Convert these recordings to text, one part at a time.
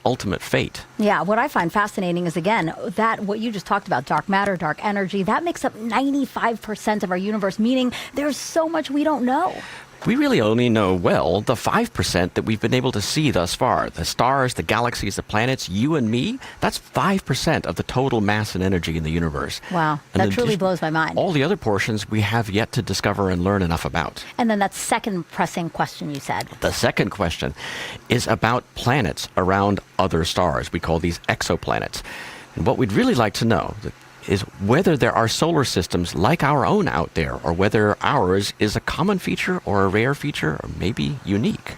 ultimate fate. Yeah, what I find fascinating is, again, that what you just talked about, dark matter, dark energy, that makes up 95% of our universe, meaning there's so much we don't know. We really only know, well, the 5% that we've been able to see thus far. The stars, the galaxies, the planets, you and me, that's 5% of the total mass and energy in the universe. Wow, that truly blows my mind. All the other portions we have yet to discover and learn enough about. And then that second pressing question you said. The second question is about planets around other stars. We call these exoplanets. And what we'd really like to know is whether there are solar systems like our own out there, or whether ours is a common feature or a rare feature, or maybe unique.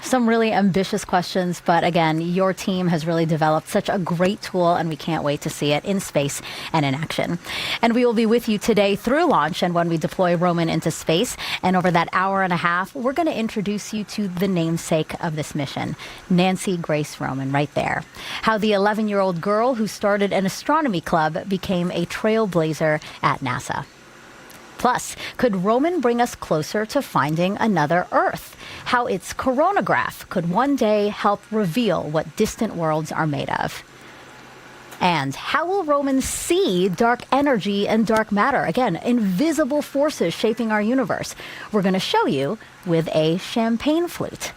Some really ambitious questions, but again, your team has really developed such a great tool, and we can't wait to see it in space and in action. And we will be with you today through launch and when we deploy Roman into space. And over that hour and a half, we're going to introduce you to the namesake of this mission, Nancy Grace Roman, right there. How the 11-year-old girl who started an astronomy club became a trailblazer at NASA. Plus, could Roman bring us closer to finding another Earth? How its coronagraph could one day help reveal what distant worlds are made of? And how will Roman see dark energy and dark matter? Again, invisible forces shaping our universe. We're going to show you with a champagne flute.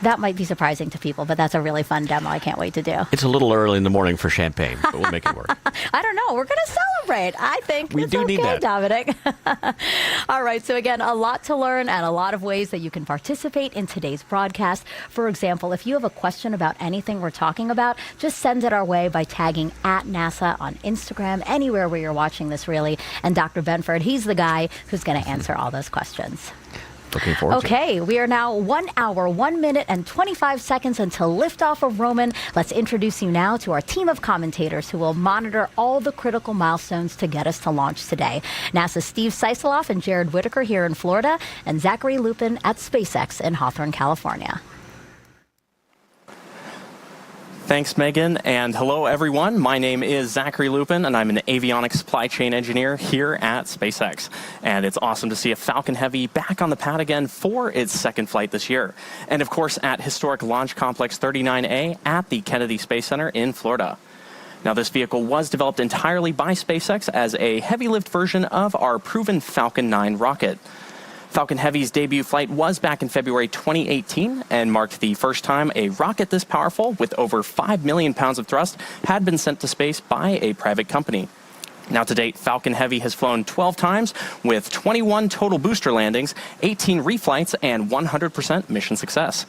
That might be surprising to people, but that's a really fun demo I can't wait to do. It's a little early in the morning for champagne, but we'll make it work. I don't know. We're going to celebrate. I think we it's do okay, need that. Dominic. All right. So again, a lot to learn and a lot of ways that you can participate in today's broadcast. For example, if you have a question about anything we're talking about, just send it our way by tagging @NASA on Instagram, anywhere where you're watching this, really. And Dr. Benford, he's the guy who's going to answer all those questions. Looking forward to it. Okay, we are now 1 hour, 1 minute, and 25 seconds until liftoff of Roman. Let's introduce you now to our team of commentators who will monitor all the critical milestones to get us to launch today. NASA's Steve Seisloff and Jared Whittaker here in Florida, and Zachary Lupin at SpaceX in Hawthorne, California. Thanks, Megan, and hello, everyone. My name is Zachary Lupin, and I'm an avionics supply chain engineer here at SpaceX. And it's awesome to see a Falcon Heavy back on the pad again for its second flight this year. And of course, at historic Launch Complex 39A at the Kennedy Space Center in Florida. Now, this vehicle was developed entirely by SpaceX as a heavy-lift version of our proven Falcon 9 rocket. Falcon Heavy's debut flight was back in February 2018 and marked the first time a rocket this powerful, with over 5 million pounds of thrust, had been sent to space by a private company. Now, to date, Falcon Heavy has flown 12 times with 21 total booster landings, 18 reflights, and 100% mission success.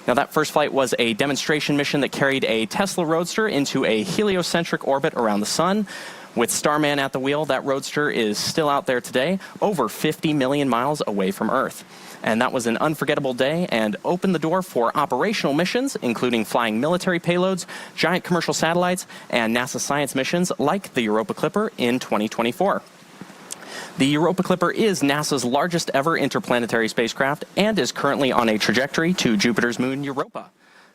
Now, that first flight was a demonstration mission that carried a Tesla Roadster into a heliocentric orbit around the sun. With Starman at the wheel, that Roadster is still out there today, over 50 million miles away from Earth. And that was an unforgettable day and opened the door for operational missions, including flying military payloads, giant commercial satellites, and NASA science missions like the Europa Clipper in 2024. The Europa Clipper is NASA's largest ever interplanetary spacecraft and is currently on a trajectory to Jupiter's moon, Europa.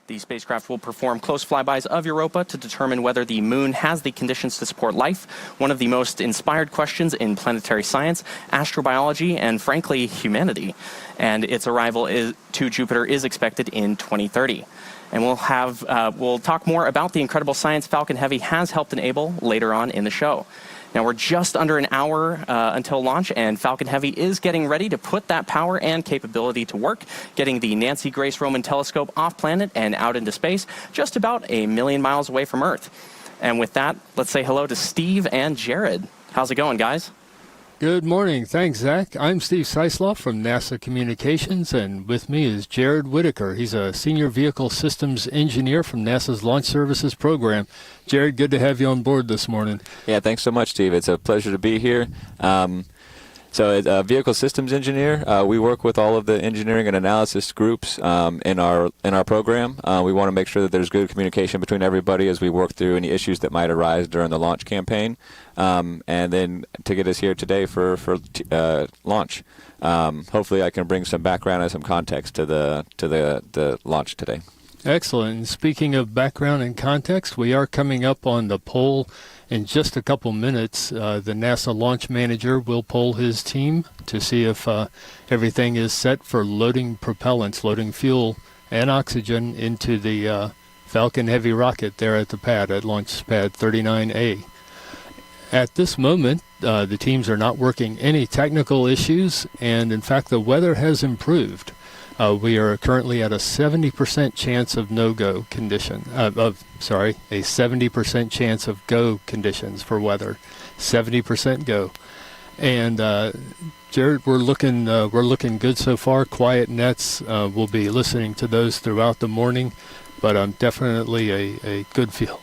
The spacecraft will perform close flybys of Europa to determine whether the moon has the conditions to support life, one of the most inspired questions in planetary science, astrobiology, and frankly, humanity. And its arrival to Jupiter is expected in 2030. And we'll talk more about the incredible science Falcon Heavy has helped enable later on in the show. Now, we're just under an hour until launch, and Falcon Heavy is getting ready to put that power and capability to work, getting the Nancy Grace Roman telescope off planet and out into space, just about a million miles away from Earth. And with that, let's say hello to Steve and Jared. How's it going, guys? Good morning. Thanks, Zach. I'm Steve Seisloff from NASA Communications, and with me is Jared Whittaker. He's a Senior Vehicle Systems Engineer from NASA's Launch Services Program. Jared, good to have you on board this morning. Yeah, thanks so much, Steve. It's a pleasure to be here. So as a vehicle systems engineer, we work with all of the engineering and analysis groups in our program. We want to make sure that there's good communication between everybody as we work through any issues that might arise during the launch campaign, and then to get us here today for launch. Hopefully I can bring some background and some context to the launch today. Excellent. And speaking of background and context, we are coming up on the poll in just a couple minutes. The NASA launch manager will poll his team to see if everything is set for loading propellants, loading fuel and oxygen into the Falcon Heavy rocket there at the pad at Launch Pad 39A. At this moment, the teams are not working any technical issues, and in fact, the weather has improved. We are currently at a 70% chance of no-go condition. A 70% chance of go conditions for weather. 70% go, and Jared, we're looking good so far. Quiet nets. We'll be listening to those throughout the morning, but definitely a good feel.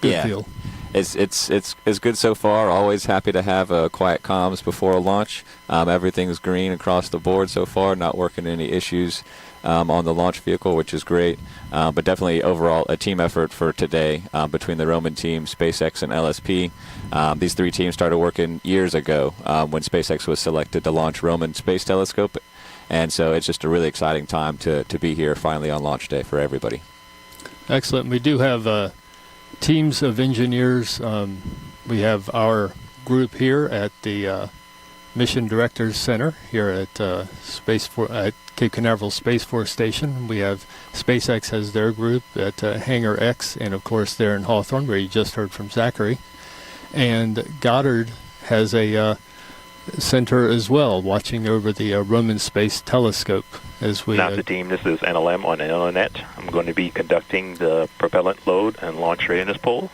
Good feel. It's good so far. Always happy to have quiet comms before a launch. Everything's green across the board so far. Not working any issues on the launch vehicle, which is great. But definitely overall a team effort for today between the Roman team, SpaceX, and LSP. These three teams started working years ago when SpaceX was selected to launch Roman Space Telescope. And so it's just a really exciting time to be here finally on launch day for everybody. Excellent. We do have teams of engineers. We have our group here at the Mission Directors Center here at at Cape Canaveral Space Force Station. We have SpaceX has their group at Hangar X, and of course there in Hawthorne, where you just heard from Zachary. And Goddard has a center as well, watching over the Roman Space Telescope. As we NASA team, this is NLM on Internet. I'm going to be conducting the propellant load and launch readiness poll.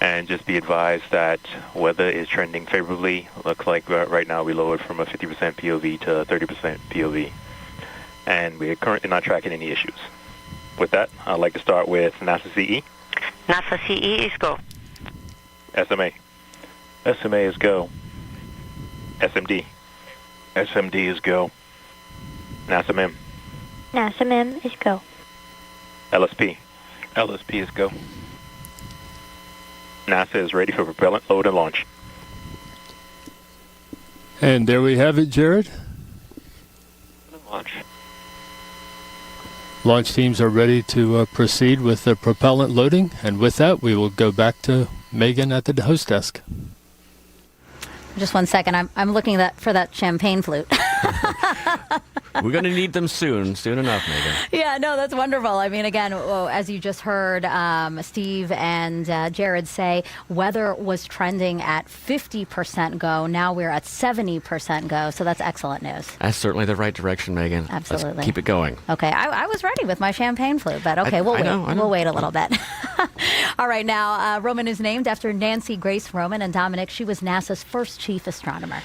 And just be advised that weather is trending favorably. Looks like right now we lowered from a 50% POV to a 30% POV. And we are currently not tracking any issues. With that, I'd like to start with NASA CE. NASA CE is go. SMA. SMA is go. SMD. SMD is go. NASA MEM. NASA MEM is go. LSP. LSP is go. NASA is ready for propellant load and launch. And there we have it, Jared. Launch. Launch teams are ready to proceed with the propellant loading, and with that, we will go back to Megan at the host desk. Just 1 second. I'm looking for that champagne flute. We're going to need them soon enough, Megan. Yeah, no, that's wonderful. I mean, again, as you just heard Steve and Jared say, weather was trending at 50% go. Now we're at 70% go, so that's excellent news. That's certainly the right direction, Megan. Absolutely. Let's keep it going. Okay, I was ready with my champagne flute, but okay, we'll wait. I know. We'll wait a little bit. All right, now, Roman is named after Nancy Grace Roman, and Dominic, she was NASA's first chief astronomer.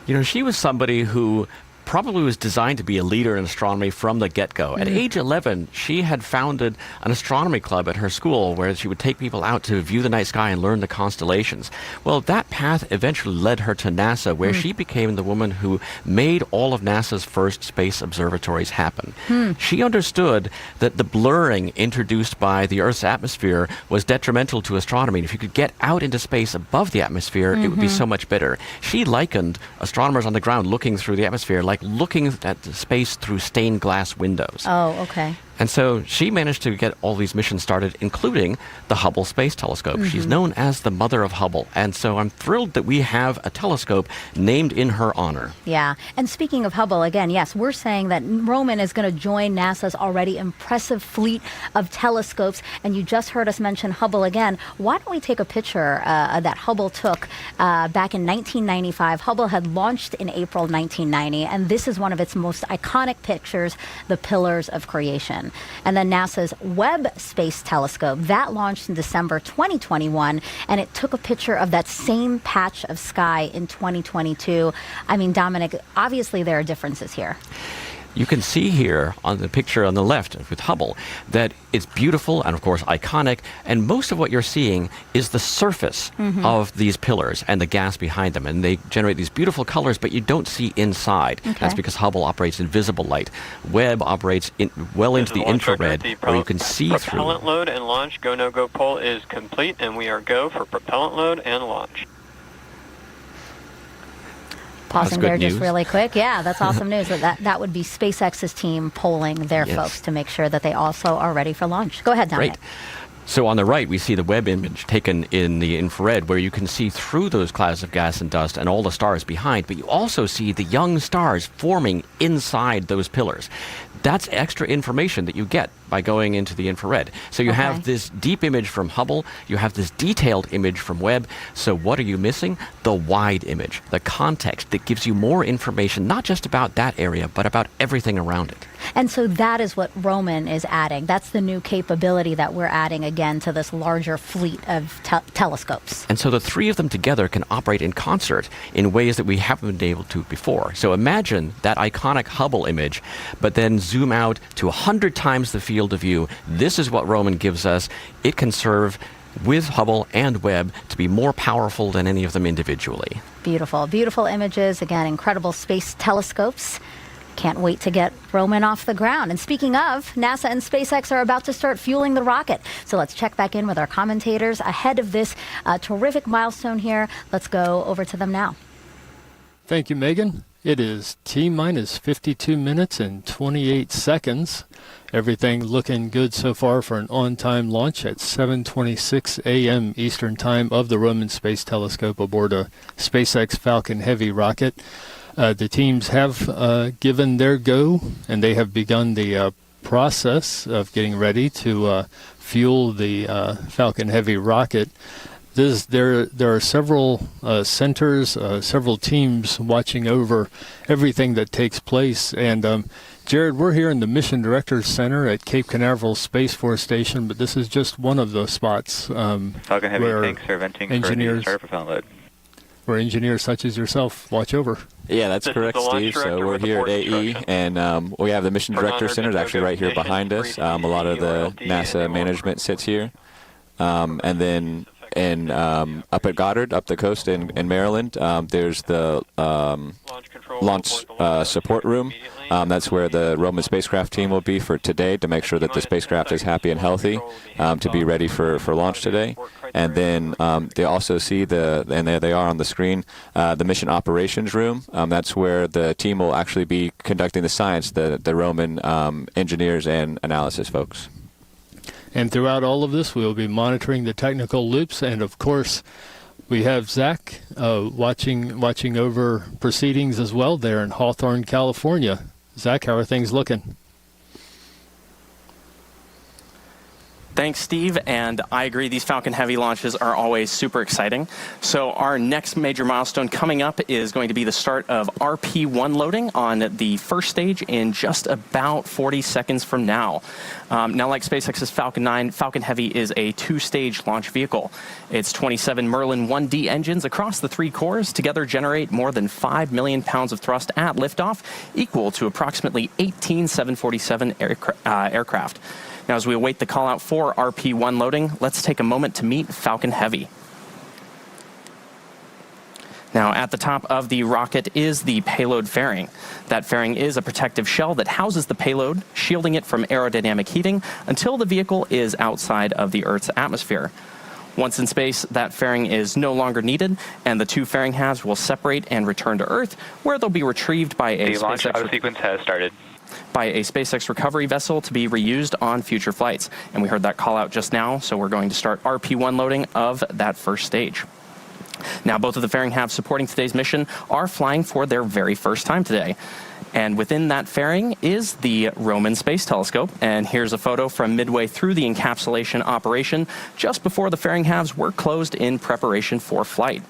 You know, she was somebody who probably was designed to be a leader in astronomy from the get-go. At age 11, she had founded an astronomy club at her school where she would take people out to view the night sky and learn the constellations. Well, that path eventually led her to NASA, where she became the woman who made all of NASA's first space observatories happen. She understood that the blurring introduced by the Earth's atmosphere was detrimental to astronomy. And if you could get out into space above the atmosphere, it would be so much better. She likened astronomers on the ground looking through the atmosphere like looking at space through stained glass windows. Oh, okay. And so she managed to get all these missions started, including the Hubble Space Telescope. She's known as the mother of Hubble. And so I'm thrilled that we have a telescope named in her honor. Yeah. And speaking of Hubble, again, yes, we're saying that Roman is going to join NASA's already impressive fleet of telescopes. And you just heard us mention Hubble again. Why don't we take a picture that Hubble took back in 1995? Hubble had launched in April 1990, and this is one of its most iconic pictures, the Pillars of Creation. And then NASA's Webb Space Telescope, that launched in December 2021, and it took a picture of that same patch of sky in 2022. I mean, Dominic, obviously there are differences here. You can see here on the picture on the left with Hubble that it's beautiful and, of course, iconic. And most of what you're seeing is the surface of these pillars and the gas behind them. And they generate these beautiful colors, but you don't see inside. Okay. That's because Hubble operates in visible light. Webb operates well into the infrared, where you can see through. Propellant load and launch go-no-go poll is complete, and we are go for propellant load and launch. Pausing there just news. really quick. Yeah, that's awesome news. That would be SpaceX's team polling their folks to make sure that they also are ready for launch. Go ahead, Dominic. Great. So on the right, we see the Webb image taken in the infrared, where you can see through those clouds of gas and dust and all the stars behind, but you also see the young stars forming inside those pillars. That's extra information that you get by going into the infrared. So you have this deep image from Hubble, you have this detailed image from Webb. So what are you missing? The wide image, the context that gives you more information, not just about that area, but about everything around it. And so that is what Roman is adding. That's the new capability that we're adding again to this larger fleet of telescopes. And so the three of them together can operate in concert in ways that we haven't been able to before. So imagine that iconic Hubble image, but then zoom out to 100 times the field of view. This is what Roman gives us. It can serve with Hubble and Webb to be more powerful than any of them individually. Beautiful, beautiful images. Again, incredible space telescopes. Can't wait to get Roman off the ground. And speaking of, NASA and SpaceX are about to start fueling the rocket. So let's check back in with our commentators ahead of this terrific milestone here. Let's go over to them now. Thank you, Megan. It is T-minus 52 minutes and 28 seconds. Everything looking good so far for an on-time launch at 7:26 a.m. Eastern Time of the Roman Space Telescope aboard a SpaceX Falcon Heavy rocket. The teams have given their go, and they have begun the process of getting ready to fuel the Falcon Heavy rocket. There are several centers, several teams watching over everything that takes place. And Jared, we're here in the Mission Directors Center at Cape Canaveral Space Force Station, but this is just one of the spots Falcon Heavy tanks are venting engineers, for propellant load. Where engineers such as yourself watch over. Yeah, that's correct, Steve. So we're here at AE, and we have the Mission Director Center actually right here behind us. A lot of the NASA management sits here. And then up at Goddard, up the coast in Maryland, there's the launch support room. That's where the Roman spacecraft team will be for today to make sure that the spacecraft is happy and healthy to be ready for launch today. And then they also see and there they are on the screen, the mission operations room. That's where the team will actually be conducting the science, the Roman engineers and analysis folks. And throughout all of this, we will be monitoring the technical loops. And of course, we have Zach watching over proceedings as well there in Hawthorne, California. Zach, how are things looking? Thanks, Steve, and I agree, these Falcon Heavy launches are always super exciting. So our next major milestone coming up is going to be the start of RP1 loading on the first stage in just about 40 seconds from now. Now, like SpaceX's Falcon 9, Falcon Heavy is a two-stage launch vehicle. Its 27 Merlin 1D engines across the three cores together generate more than 5 million pounds of thrust at liftoff, equal to approximately 18 747 aircraft. Now, as we await the call out for RP1 loading, let's take a moment to meet Falcon Heavy. Now, at the top of the rocket is the payload fairing. That fairing is a protective shell that houses the payload, shielding it from aerodynamic heating until the vehicle is outside of the Earth's atmosphere. Once in space, that fairing is no longer needed, and the two fairing halves will separate and return to Earth, where they'll be retrieved by a The launch auto sequence has started. By a SpaceX recovery vessel to be reused on future flights. And we heard that call out just now, so we're going to start RP1 loading of that first stage. Now, both of the fairing halves supporting today's mission are flying for their very first time today. And within that fairing is the Roman Space Telescope. And here's a photo from midway through the encapsulation operation, just before the fairing halves were closed in preparation for flight.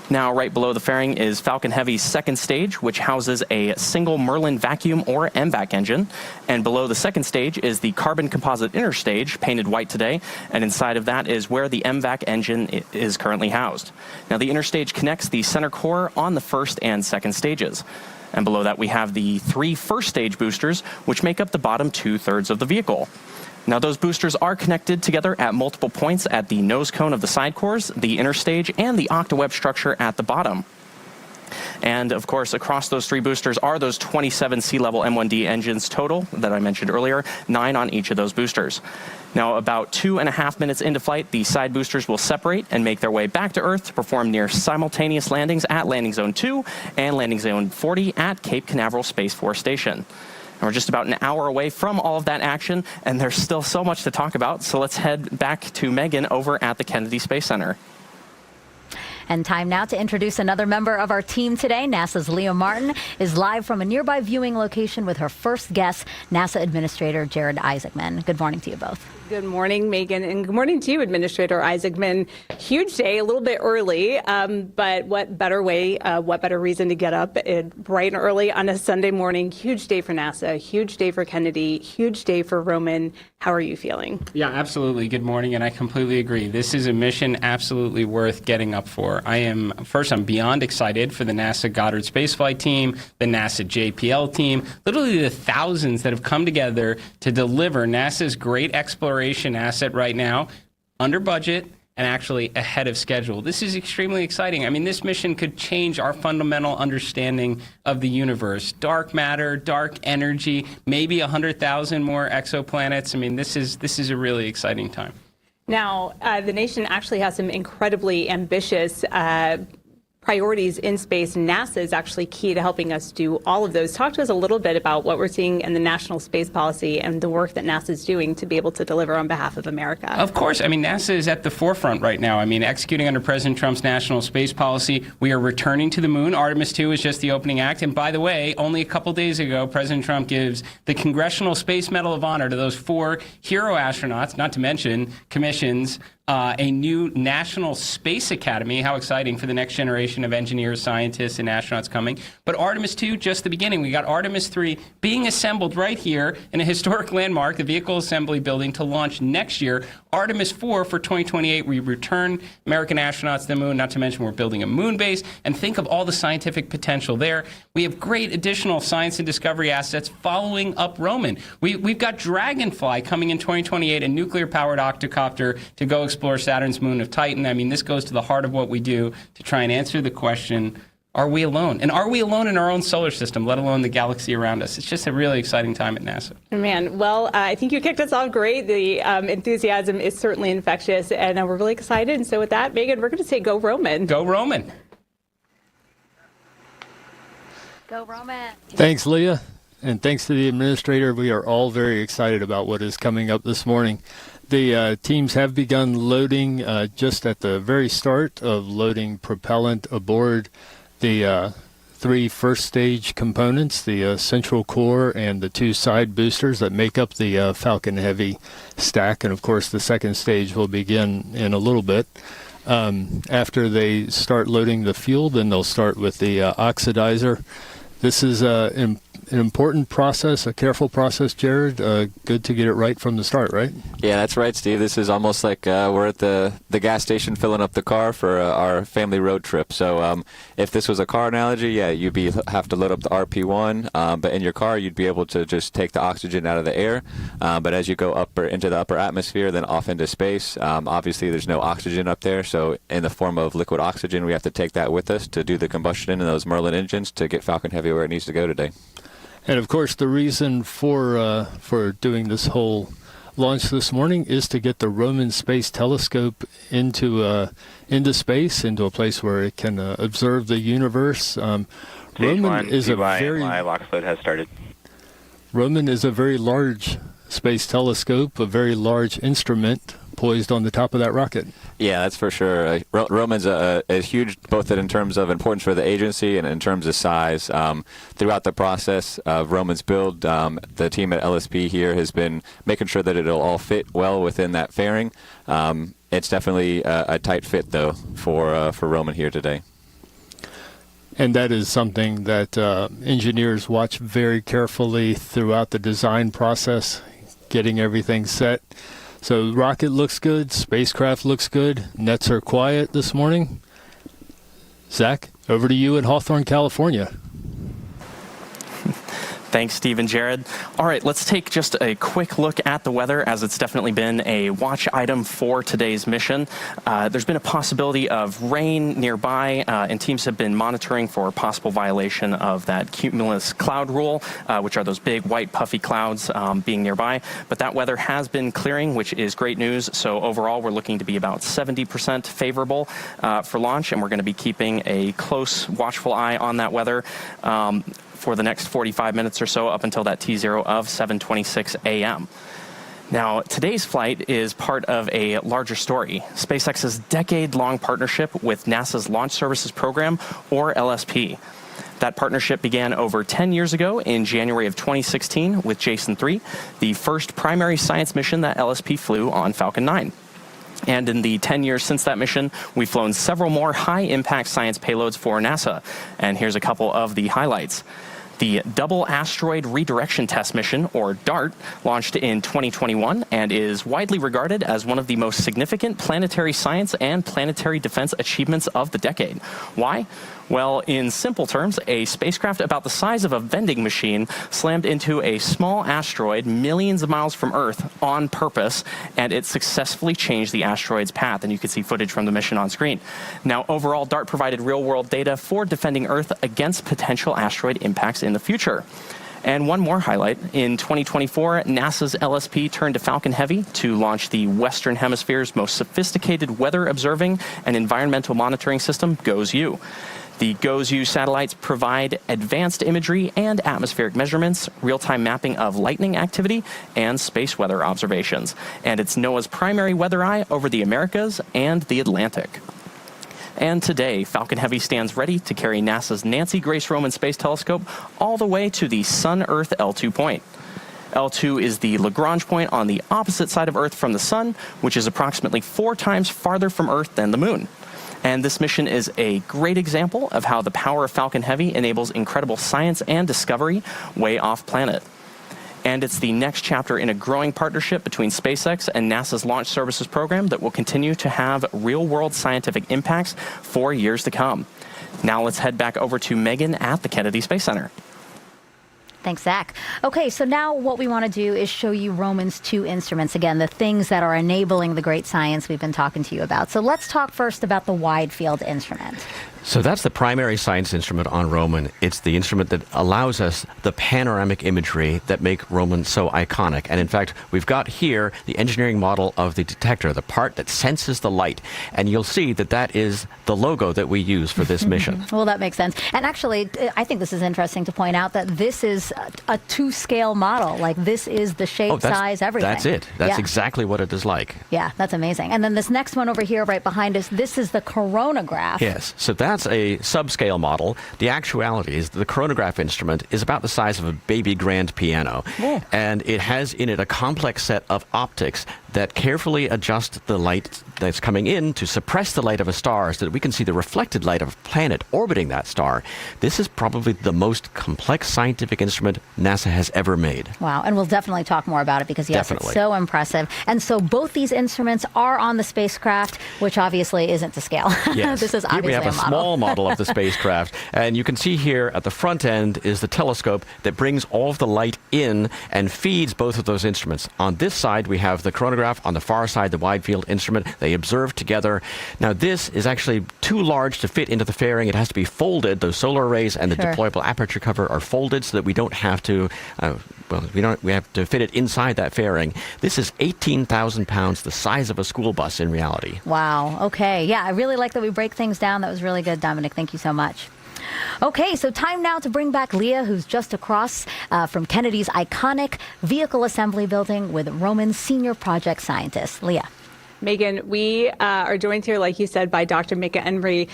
Now, right below the fairing is Falcon Heavy's second stage, which houses a single Merlin vacuum or MVAC engine. And below the second stage is the carbon composite inner stage, painted white today. And inside of that is where the MVAC engine is currently housed. Now, the inner stage connects the center core on the first and second stages. And below that, we have the 3 first stage boosters, which make up the bottom 2/3 of the vehicle. Now, those boosters are connected together at multiple points at the nose cone of the side cores, the inner stage, and the octaweb structure at the bottom. And, of course, across those 3 boosters are those 27 sea-level M1D engines total that I mentioned earlier, 9 on each of those boosters. Now, about 2.5 minutes into flight, the side boosters will separate and make their way back to Earth to perform near simultaneous landings at Landing Zone 2 and Landing Zone 40 at Cape Canaveral Space Force Station. And we're just about an hour away from all of that action, and there's still so much to talk about. So let's head back to Megan over at the Kennedy Space Center. And time now to introduce another member of our team today. NASA's Leah Martin is live from a nearby viewing location with her first guest, NASA Administrator Jared Isaacman. Good morning to you both. Good morning, Megan, and good morning to you, Administrator Isaacman. Huge day, a little bit early, but what better reason to get up bright and early on a Sunday morning. Huge day for NASA, huge day for Kennedy, huge day for Roman. How are you feeling? Yeah, absolutely. Good morning, and I completely agree. This is a mission absolutely worth getting up for. I'm beyond excited for the NASA Goddard Spaceflight team, the NASA JPL team, literally the thousands that have come together to deliver NASA's great exploration asset right now, under budget and actually ahead of schedule. This is extremely exciting. I mean, this mission could change our fundamental understanding of the universe. Dark matter, dark energy, maybe 100,000 more exoplanets. I mean, this is a really exciting time. Now, the nation actually has some incredibly ambitious priorities in space. NASA is actually key to helping us do all of those. Talk to us a little bit about what we're seeing in the national space policy and the work that NASA is doing to be able to deliver on behalf of America. Of course. I mean, NASA is at the forefront right now. I mean, executing under President Trump's national space policy. We are returning to the moon. Artemis 2 is just the opening act. And by the way, only a couple days ago, President Trump gives the Congressional Space Medal of Honor to those 4 hero astronauts, not to mention commissions a new National Space Academy. How exciting for the next generation of engineers, scientists, and astronauts coming. But Artemis 2, just the beginning. We got Artemis 3 being assembled right here in a historic landmark, the Vehicle Assembly Building, to launch next year. Artemis 4 for 2028, we return American astronauts to the moon, not to mention we're building a moon base. And think of all the scientific potential there. We have great additional science and discovery assets following up Roman. We've got Dragonfly coming in 2028, a nuclear-powered octocopter to go explore Saturn's moon of Titan. I mean, this goes to the heart of what we do to try and answer the question, are we alone? And are we alone in our own solar system, let alone the galaxy around us? It's just a really exciting time at NASA. Man, well, I think you kicked us off great. The enthusiasm is certainly infectious, and we're really excited. And so with that, Megan, we're going to say go Roman. Go Roman. Go Roman. Thanks, Leah. And thanks to the administrator, we are all very excited about what is coming up this morning. The teams have begun loading just at the very start of loading propellant aboard the 3 first-stage components, the central core and the 2 side boosters that make up the Falcon Heavy stack. And, of course, the second stage will begin in a little bit. After they start loading the fuel, then they'll start with the oxidizer. This is an important process, a careful process, Jared. Good to get it right from the start, right? Yeah, that's right, Steve. This is almost like we're at the gas station filling up the car for our family road trip. So if this was a car analogy, yeah, you'd have to load up the RP1, but in your car you'd be able to just take the oxygen out of the air. But as you go into the upper atmosphere, then off into space, obviously there's no oxygen up there. So in the form of liquid oxygen, we have to take that with us to do the combustion in those Merlin engines to get Falcon Heavy where it needs to go today. And of course, the reason for doing this whole launch this morning is to get the Roman Space Telescope into space, into a place where it can observe the universe. Roman is a very launch load has started. Roman is a very large space telescope, a very large instrument poised on the top of that rocket. Yeah, that's for sure. Roman's a huge, both in terms of importance for the agency and in terms of size. Throughout the process of Roman's build, the team at LSP here has been making sure that it'll all fit well within that fairing. It's definitely a tight fit, though, for Roman here today. And that is something that engineers watch very carefully throughout the design process, getting everything set. So rocket looks good, spacecraft looks good, nets are quiet this morning. Zach, over to you in Hawthorne, California. Thanks, Steve and Jared. All right, let's take just a quick look at the weather, as it's definitely been a watch item for today's mission. There's been a possibility of rain nearby, and teams have been monitoring for possible violation of that cumulus cloud rule, which are those big white puffy clouds being nearby. But that weather has been clearing, which is great news. So overall, we're looking to be about 70% favorable for launch, and we're going to be keeping a close, watchful eye on that weather for the next 45 minutes or so up until that T0 of 7:26 a.m. Now, today's flight is part of a larger story, SpaceX's decade-long partnership with NASA's Launch Services Program, or LSP. That partnership began over 10 years ago in January of 2016 with Jason 3, the first primary science mission that LSP flew on Falcon 9. And in the 10 years since that mission, we've flown several more high-impact science payloads for NASA. And here's a couple of the highlights. The Double Asteroid Redirection Test Mission, or DART, launched in 2021 and is widely regarded as one of the most significant planetary science and planetary defense achievements of the decade. Why? Well, in simple terms, a spacecraft about the size of a vending machine slammed into a small asteroid millions of miles from Earth on purpose, and it successfully changed the asteroid's path, and you can see footage from the mission on screen. Now, overall, DART provided real-world data for defending Earth against potential asteroid impacts in the future. And one more highlight, in 2024, NASA's LSP turned to Falcon Heavy to launch the Western Hemisphere's most sophisticated weather observing and environmental monitoring system, GOES-U. The GOES-U satellites provide advanced imagery and atmospheric measurements, real-time mapping of lightning activity, and space weather observations. And it's NOAA's primary weather eye over the Americas and the Atlantic. And today, Falcon Heavy stands ready to carry NASA's Nancy Grace Roman Space Telescope all the way to the Sun-Earth L2 point. L2 is the Lagrange point on the opposite side of Earth from the Sun, which is approximately 4 times farther from Earth than the Moon. And this mission is a great example of how the power of Falcon Heavy enables incredible science and discovery way off planet. And it's the next chapter in a growing partnership between SpaceX and NASA's Launch Services Program that will continue to have real-world scientific impacts for years to come. Now let's head back over to Megan at the Kennedy Space Center. Thanks, Zach. Okay, so now what we want to do is show you Roman's 2 instruments. Again, the things that are enabling the great science we've been talking to you about. So let's talk first about the wide field instrument. So that's the primary science instrument on Roman. It's the instrument that allows us the panoramic imagery that make Roman so iconic. And in fact, we've got here the engineering model of the detector, the part that senses the light. And you'll see that that is the logo that we use for this mission. Well, that makes sense. And actually, I think this is interesting to point out that this is a 2-scale model. Like, this is the shape, size, everything. That's it. That's exactly what it is like. Yeah, that's amazing. And then this next one over here right behind us, this is the coronagraph. Yes, so that's a subscale model. The actuality is the coronagraph instrument is about the size of a baby grand piano. Yeah. And it has in it a complex set of optics that carefully adjust the light that's coming in to suppress the light of a star so that we can see the reflected light of a planet orbiting that star. This is probably the most complex scientific instrument NASA has ever made. Wow, and we'll definitely talk more about it because, yes, it's so impressive. And so both these instruments are on the spacecraft, which obviously isn't to scale. Yes. This is obviously here we have a small model of the spacecraft, and you can see here at the front end is the telescope that brings all of the light in and feeds both of those instruments. On this side, we have the coronagraph. On the far side, the wide field instrument. They observe together. Now, this is actually too large to fit into the fairing. It has to be folded. Those solar arrays and the deployable aperture cover are folded so that we don't have to, we have to fit it inside that fairing. This is 18,000 pounds, the size of a school bus in reality. Wow. Okay. Yeah, I really like that we break things down. That was really good, Dominic. Thank you so much. Okay, so time now to bring back Leah, who's just across from Kennedy's iconic vehicle assembly building with Roman's senior project scientist. Leah. Megan, we are joined here, like you said, by Dr. Mika Enry.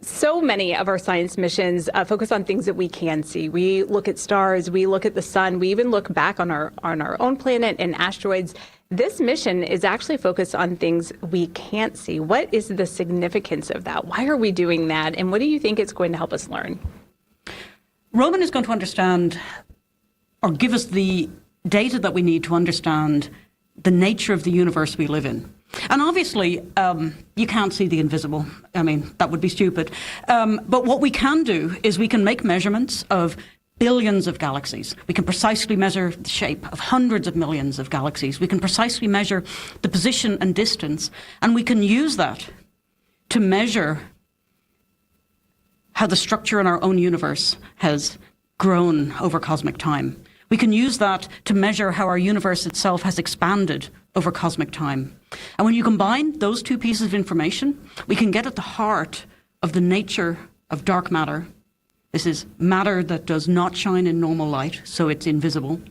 So many of our science missions focus on things that we can see. We look at stars, we look at the sun, we even look back on our own planet and asteroids. This mission is actually focused on things we can't see. What is the significance of that? Why are we doing that? And what do you think it's going to help us learn? Roman is going to understand or give us the data that we need to understand the nature of the universe we live in. And obviously, you can't see the invisible. I mean, that would be stupid. But what we can do is we can make measurements of billions of galaxies. We can precisely measure the shape of hundreds of millions of galaxies. We can precisely measure the position and distance. And we can use that to measure how the structure in our own universe has grown over cosmic time. We can use that to measure how our universe itself has expanded over cosmic time. And when you combine those two pieces of information, we can get at the heart of the nature of dark matter. This is matter that does not shine in normal light, so it's invisible.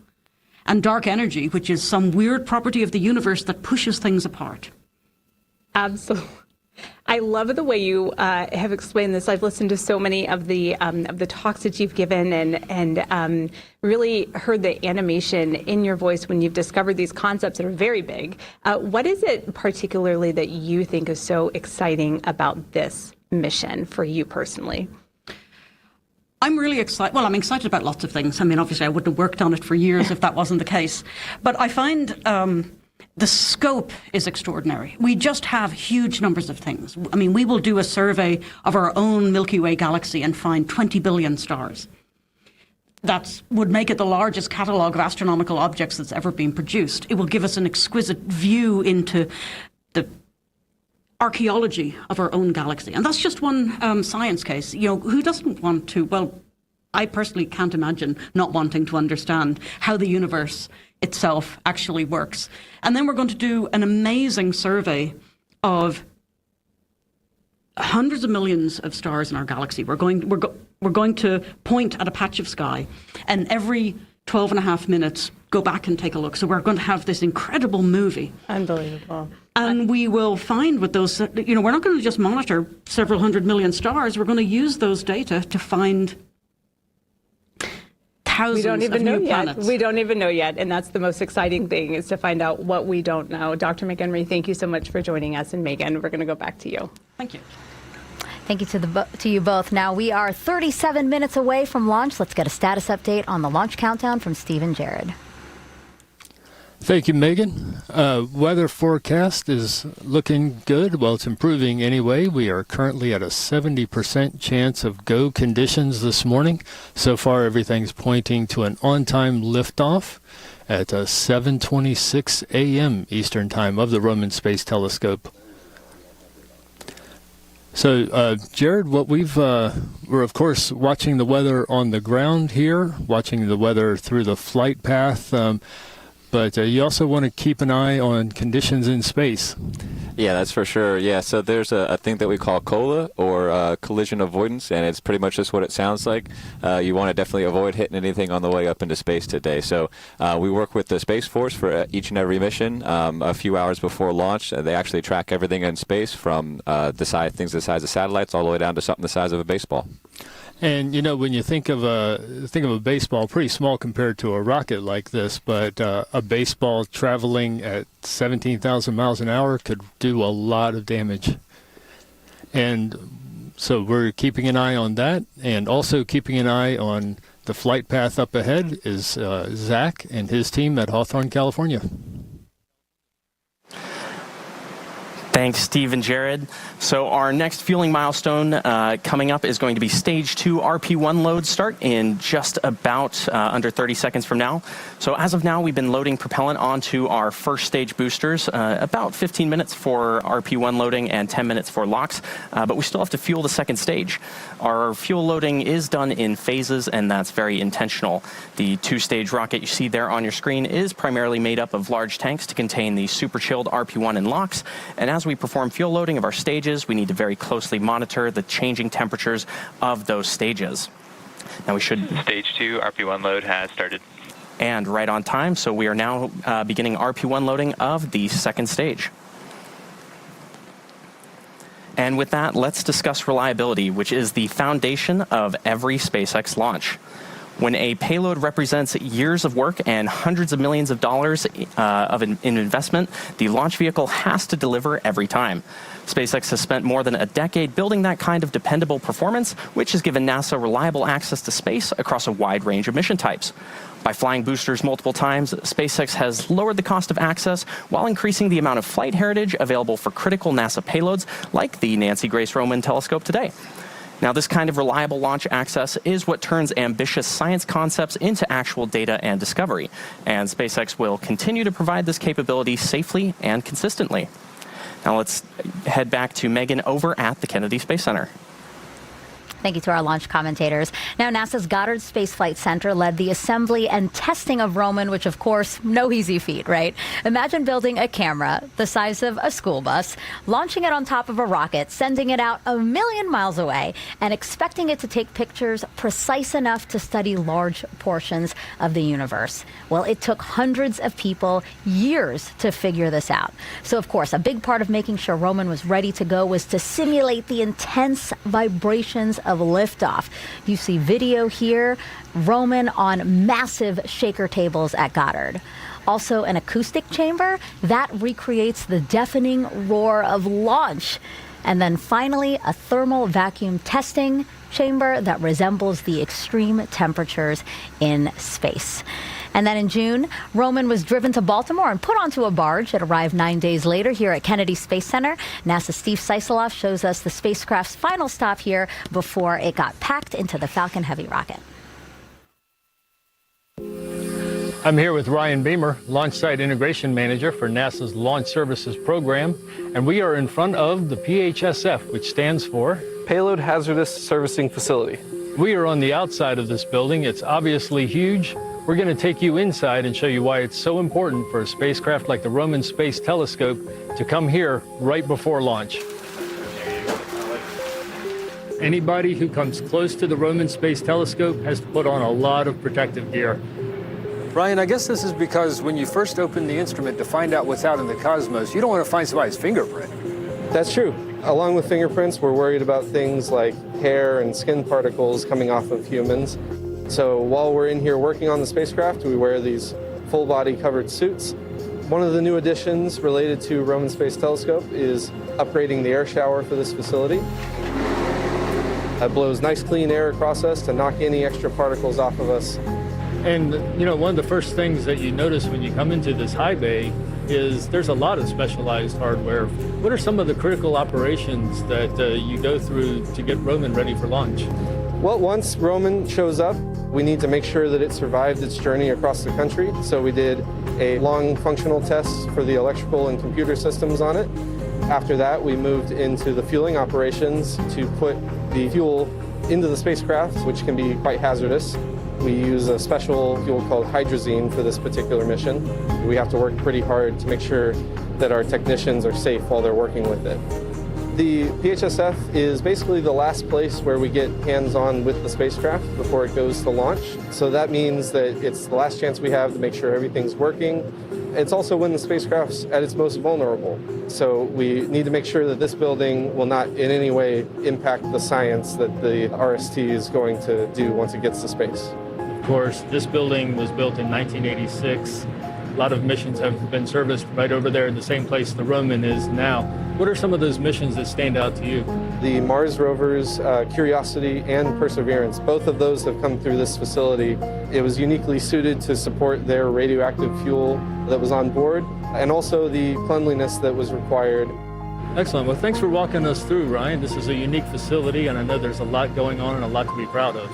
and dark energy, which is some weird property of the universe that pushes things apart. Absolutely. I love the way you have explained this. I've listened to so many of the talks that you've given, and really heard the animation in your voice when you've discovered these concepts that are very big. What is it particularly that you think is so exciting about this mission for you personally? I'm really excited. Well, I'm excited about lots of things. I mean, obviously, I wouldn't have worked on it for years if that wasn't the case. But I find the scope is extraordinary. We just have huge numbers of things. I mean, we will do a survey of our own Milky Way galaxy and find 20 billion stars. That would make it the largest catalogue of astronomical objects that's ever been produced. It will give us an exquisite view into the archaeology of our own galaxy. And that's just one science case. You know, who doesn't want to? Well, I personally can't imagine not wanting to understand how the universe itself actually works. And then we're going to do an amazing survey of hundreds of millions of stars in our galaxy. We're going to point at a patch of sky, and every 12 and a half minutes go back and take a look. So we're going to have this incredible movie. Unbelievable. And we will find with those, you know, we're not going to just monitor several hundred million stars. We're going to use those data to find thousands of new planets. We don't even know yet, and that's the most exciting thing, is to find out what we don't know. Dr. McHenry, thank you so much for joining us, and Megan, we're going to go back to you. Thank you. Thank you to you both. Now, we are 37 minutes away from launch. Let's get a status update on the launch countdown from Steve and Jared. Thank you, Megan. Weather forecast is looking good. Well, it's improving anyway. We are currently at a 70% chance of go conditions this morning. So far, everything's pointing to an on-time liftoff at 7:26 a.m. Eastern Time of the Roman Space Telescope. So, Jared, what we're of course watching the weather on the ground here, watching the weather through the flight path. But you also want to keep an eye on conditions in space. Yeah, that's for sure. Yeah, so there's a thing that we call COLA, or collision avoidance, and it's pretty much just what it sounds like. You want to definitely avoid hitting anything on the way up into space today. So we work with the Space Force for each and every mission. A few hours before launch, they actually track everything in space, from things the size of satellites all the way down to something the size of a baseball. And, you know, when you think of a baseball, pretty small compared to a rocket like this, but a baseball traveling at 17,000 miles an hour could do a lot of damage. And so we're keeping an eye on that, and also keeping an eye on the flight path up ahead is Zach and his team at Hawthorne, California. Thanks, Steve and Jared. So our next fueling milestone coming up is going to be Stage 2 RP1 load start in just about under 30 seconds from now. So as of now, we've been loading propellant onto our first stage boosters, about 15 minutes for RP1 loading and 10 minutes for LOX, but we still have to fuel the second stage. Our fuel loading is done in phases, and that's very intentional. The two-stage rocket you see there on your screen is primarily made up of large tanks to contain the super chilled RP1 and LOX, and as we perform fuel loading of our stages, we need to very closely monitor the changing temperatures of those stages. Now we should... Stage 2 RP1 load has started. And right on time, so we are now beginning RP1 loading of the second stage. And with that, let's discuss reliability, which is the foundation of every SpaceX launch. When a payload represents years of work and hundreds of millions of dollars in investment, the launch vehicle has to deliver every time. SpaceX has spent more than a decade building that kind of dependable performance, which has given NASA reliable access to space across a wide range of mission types. By flying boosters multiple times, SpaceX has lowered the cost of access while increasing the amount of flight heritage available for critical NASA payloads like the Nancy Grace Roman telescope today. Now, this kind of reliable launch access is what turns ambitious science concepts into actual data and discovery, and SpaceX will continue to provide this capability safely and consistently. Now let's head back to Megan over at the Kennedy Space Center. Thank you to our launch commentators. Now, NASA's Goddard Space Flight Center led the assembly and testing of Roman, which, of course, no easy feat, right? Imagine building a camera the size of a school bus, launching it on top of a rocket, sending it out 1,000,000 miles away, and expecting it to take pictures precise enough to study large portions of the universe. Well, it took hundreds of people years to figure this out. So, of course, a big part of making sure Roman was ready to go was to simulate the intense vibrations of liftoff. You see video here, Roman on massive shaker tables at Goddard. Also, an acoustic chamber that recreates the deafening roar of launch. And then finally, a thermal vacuum testing chamber that resembles the extreme temperatures in space. And then in June, Roman was driven to Baltimore and put onto a barge. It arrived 9 days later here at Kennedy Space Center. NASA's Steve Seisloff shows us the spacecraft's final stop here before it got packed into the Falcon Heavy rocket. I'm here with Ryan Beamer, Launch Site Integration Manager for NASA's Launch Services Program, and we are in front of the PHSF, which stands for Payload Hazardous Servicing Facility. We are on the outside of this building. It's obviously huge. We're going to take you inside and show you why it's so important for a spacecraft like the Roman Space Telescope to come here right before launch. Anybody who comes close to the Roman Space Telescope has to put on a lot of protective gear. Ryan, I guess this is because when you first open the instrument to find out what's out in the cosmos, you don't want to find somebody's fingerprint. That's true. Along with fingerprints, we're worried about things like hair and skin particles coming off of humans. So while we're in here working on the spacecraft, we wear these full-body covered suits. One of the new additions related to Roman Space Telescope is upgrading the air shower for this facility. It blows nice clean air across us to knock any extra particles off of us. And, you know, one of the first things that you notice when you come into this high bay is there's a lot of specialized hardware. What are some of the critical operations that you go through to get Roman ready for launch? Well, once Roman shows up, we need to make sure that it survived its journey across the country. So we did a long functional test for the electrical and computer systems on it. After that, we moved into the fueling operations to put the fuel into the spacecraft, which can be quite hazardous. We use a special fuel called hydrazine for this particular mission. We have to work pretty hard to make sure that our technicians are safe while they're working with it. The PHSF is basically the last place where we get hands-on with the spacecraft before it goes to launch. So that means that it's the last chance we have to make sure everything's working. It's also when the spacecraft's at its most vulnerable. So we need to make sure that this building will not in any way impact the science that the RST is going to do once it gets to space. Of course, this building was built in 1986. A lot of missions have been serviced right over there in the same place the Roman is now. What are some of those missions that stand out to you? The Mars rovers, Curiosity and Perseverance, both of those have come through this facility. It was uniquely suited to support their radioactive fuel that was on board, and also the cleanliness that was required. Excellent. Well, thanks for walking us through, Ryan. This is a unique facility, and I know there's a lot going on and a lot to be proud of.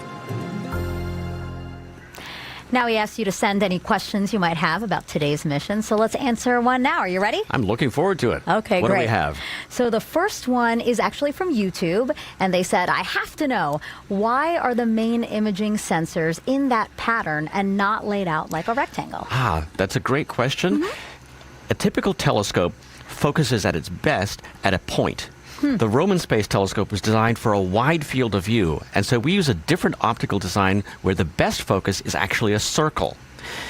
Now we ask you to send any questions you might have about today's mission. So let's answer one now. Are you ready? I'm looking forward to it. Okay, what great. What do we have? So the first one is actually from YouTube, and they said, I have to know, why are the main imaging sensors in that pattern and not laid out like a rectangle? That's a great question. A typical telescope focuses at its best at a point. The Roman Space Telescope was designed for a wide field of view, and so we use a different optical design where the best focus is actually a circle.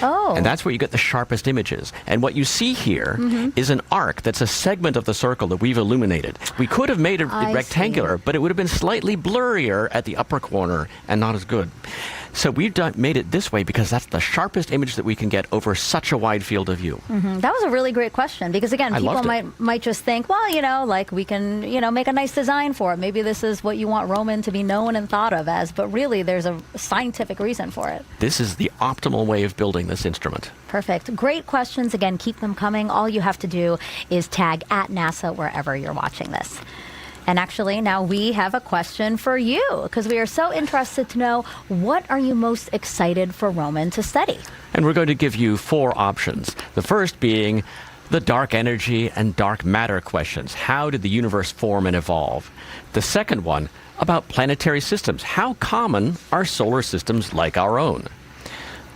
Oh. And that's where you get the sharpest images. And what you see here is an arc that's a segment of the circle that we've illuminated. We could have made it rectangular, but it would have been slightly blurrier at the upper corner and not as good. So we've made it this way because that's the sharpest image that we can get over such a wide field of view. That was a really great question because, again, people might just think, well, you know, like we can, you know, make a nice design for it. Maybe this is what you want Roman to be known and thought of as, but really there's a scientific reason for it. This is the optimal way of building this instrument. Perfect. Great questions. Again, keep them coming. All you have to do is tag @NASA wherever you're watching this. And actually, now we have a question for you because we are so interested to know, what are you most excited for Roman to study? And we're going to give you 4 options. The first being the dark energy and dark matter questions. How did the universe form and evolve? The second one, about planetary systems. How common are solar systems like our own?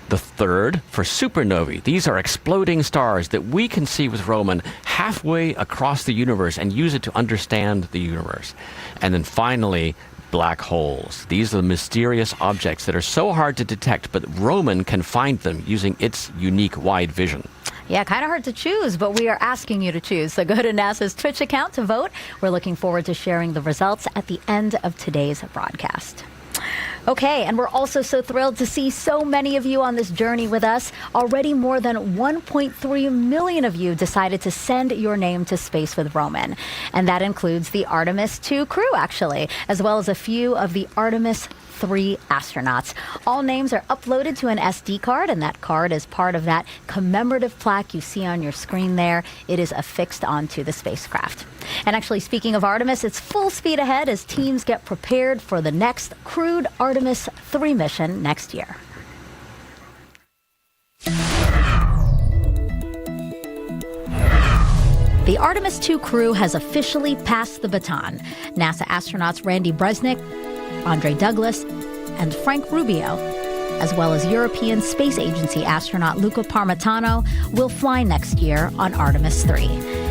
The third, for supernovae. These are exploding stars that we can see with Roman halfway across the universe and use it to understand the universe. And then finally, black holes. These are the mysterious objects that are so hard to detect, but Roman can find them using its unique wide vision. Yeah, kind of hard to choose, but we are asking you to choose. So go to NASA's Twitch account to vote. We're looking forward to sharing the results at the end of today's broadcast. Okay, and we're also so thrilled to see so many of you on this journey with us. Already more than 1.3 million of you decided to send your name to space with Roman. And that includes the Artemis 2 crew, actually, as well as a few of the Artemis 3 astronauts. All names are uploaded to an SD card, and that card is part of that commemorative plaque you see on your screen there. It is affixed onto the spacecraft. And actually, speaking of Artemis, it's full speed ahead as teams get prepared for the next crewed Artemis 3 mission next year. The Artemis 2 crew has officially passed the baton. NASA astronauts Randy Bresnik, Andre Douglas, and Frank Rubio, as well as European Space Agency astronaut Luca Parmitano, will fly next year on Artemis 3.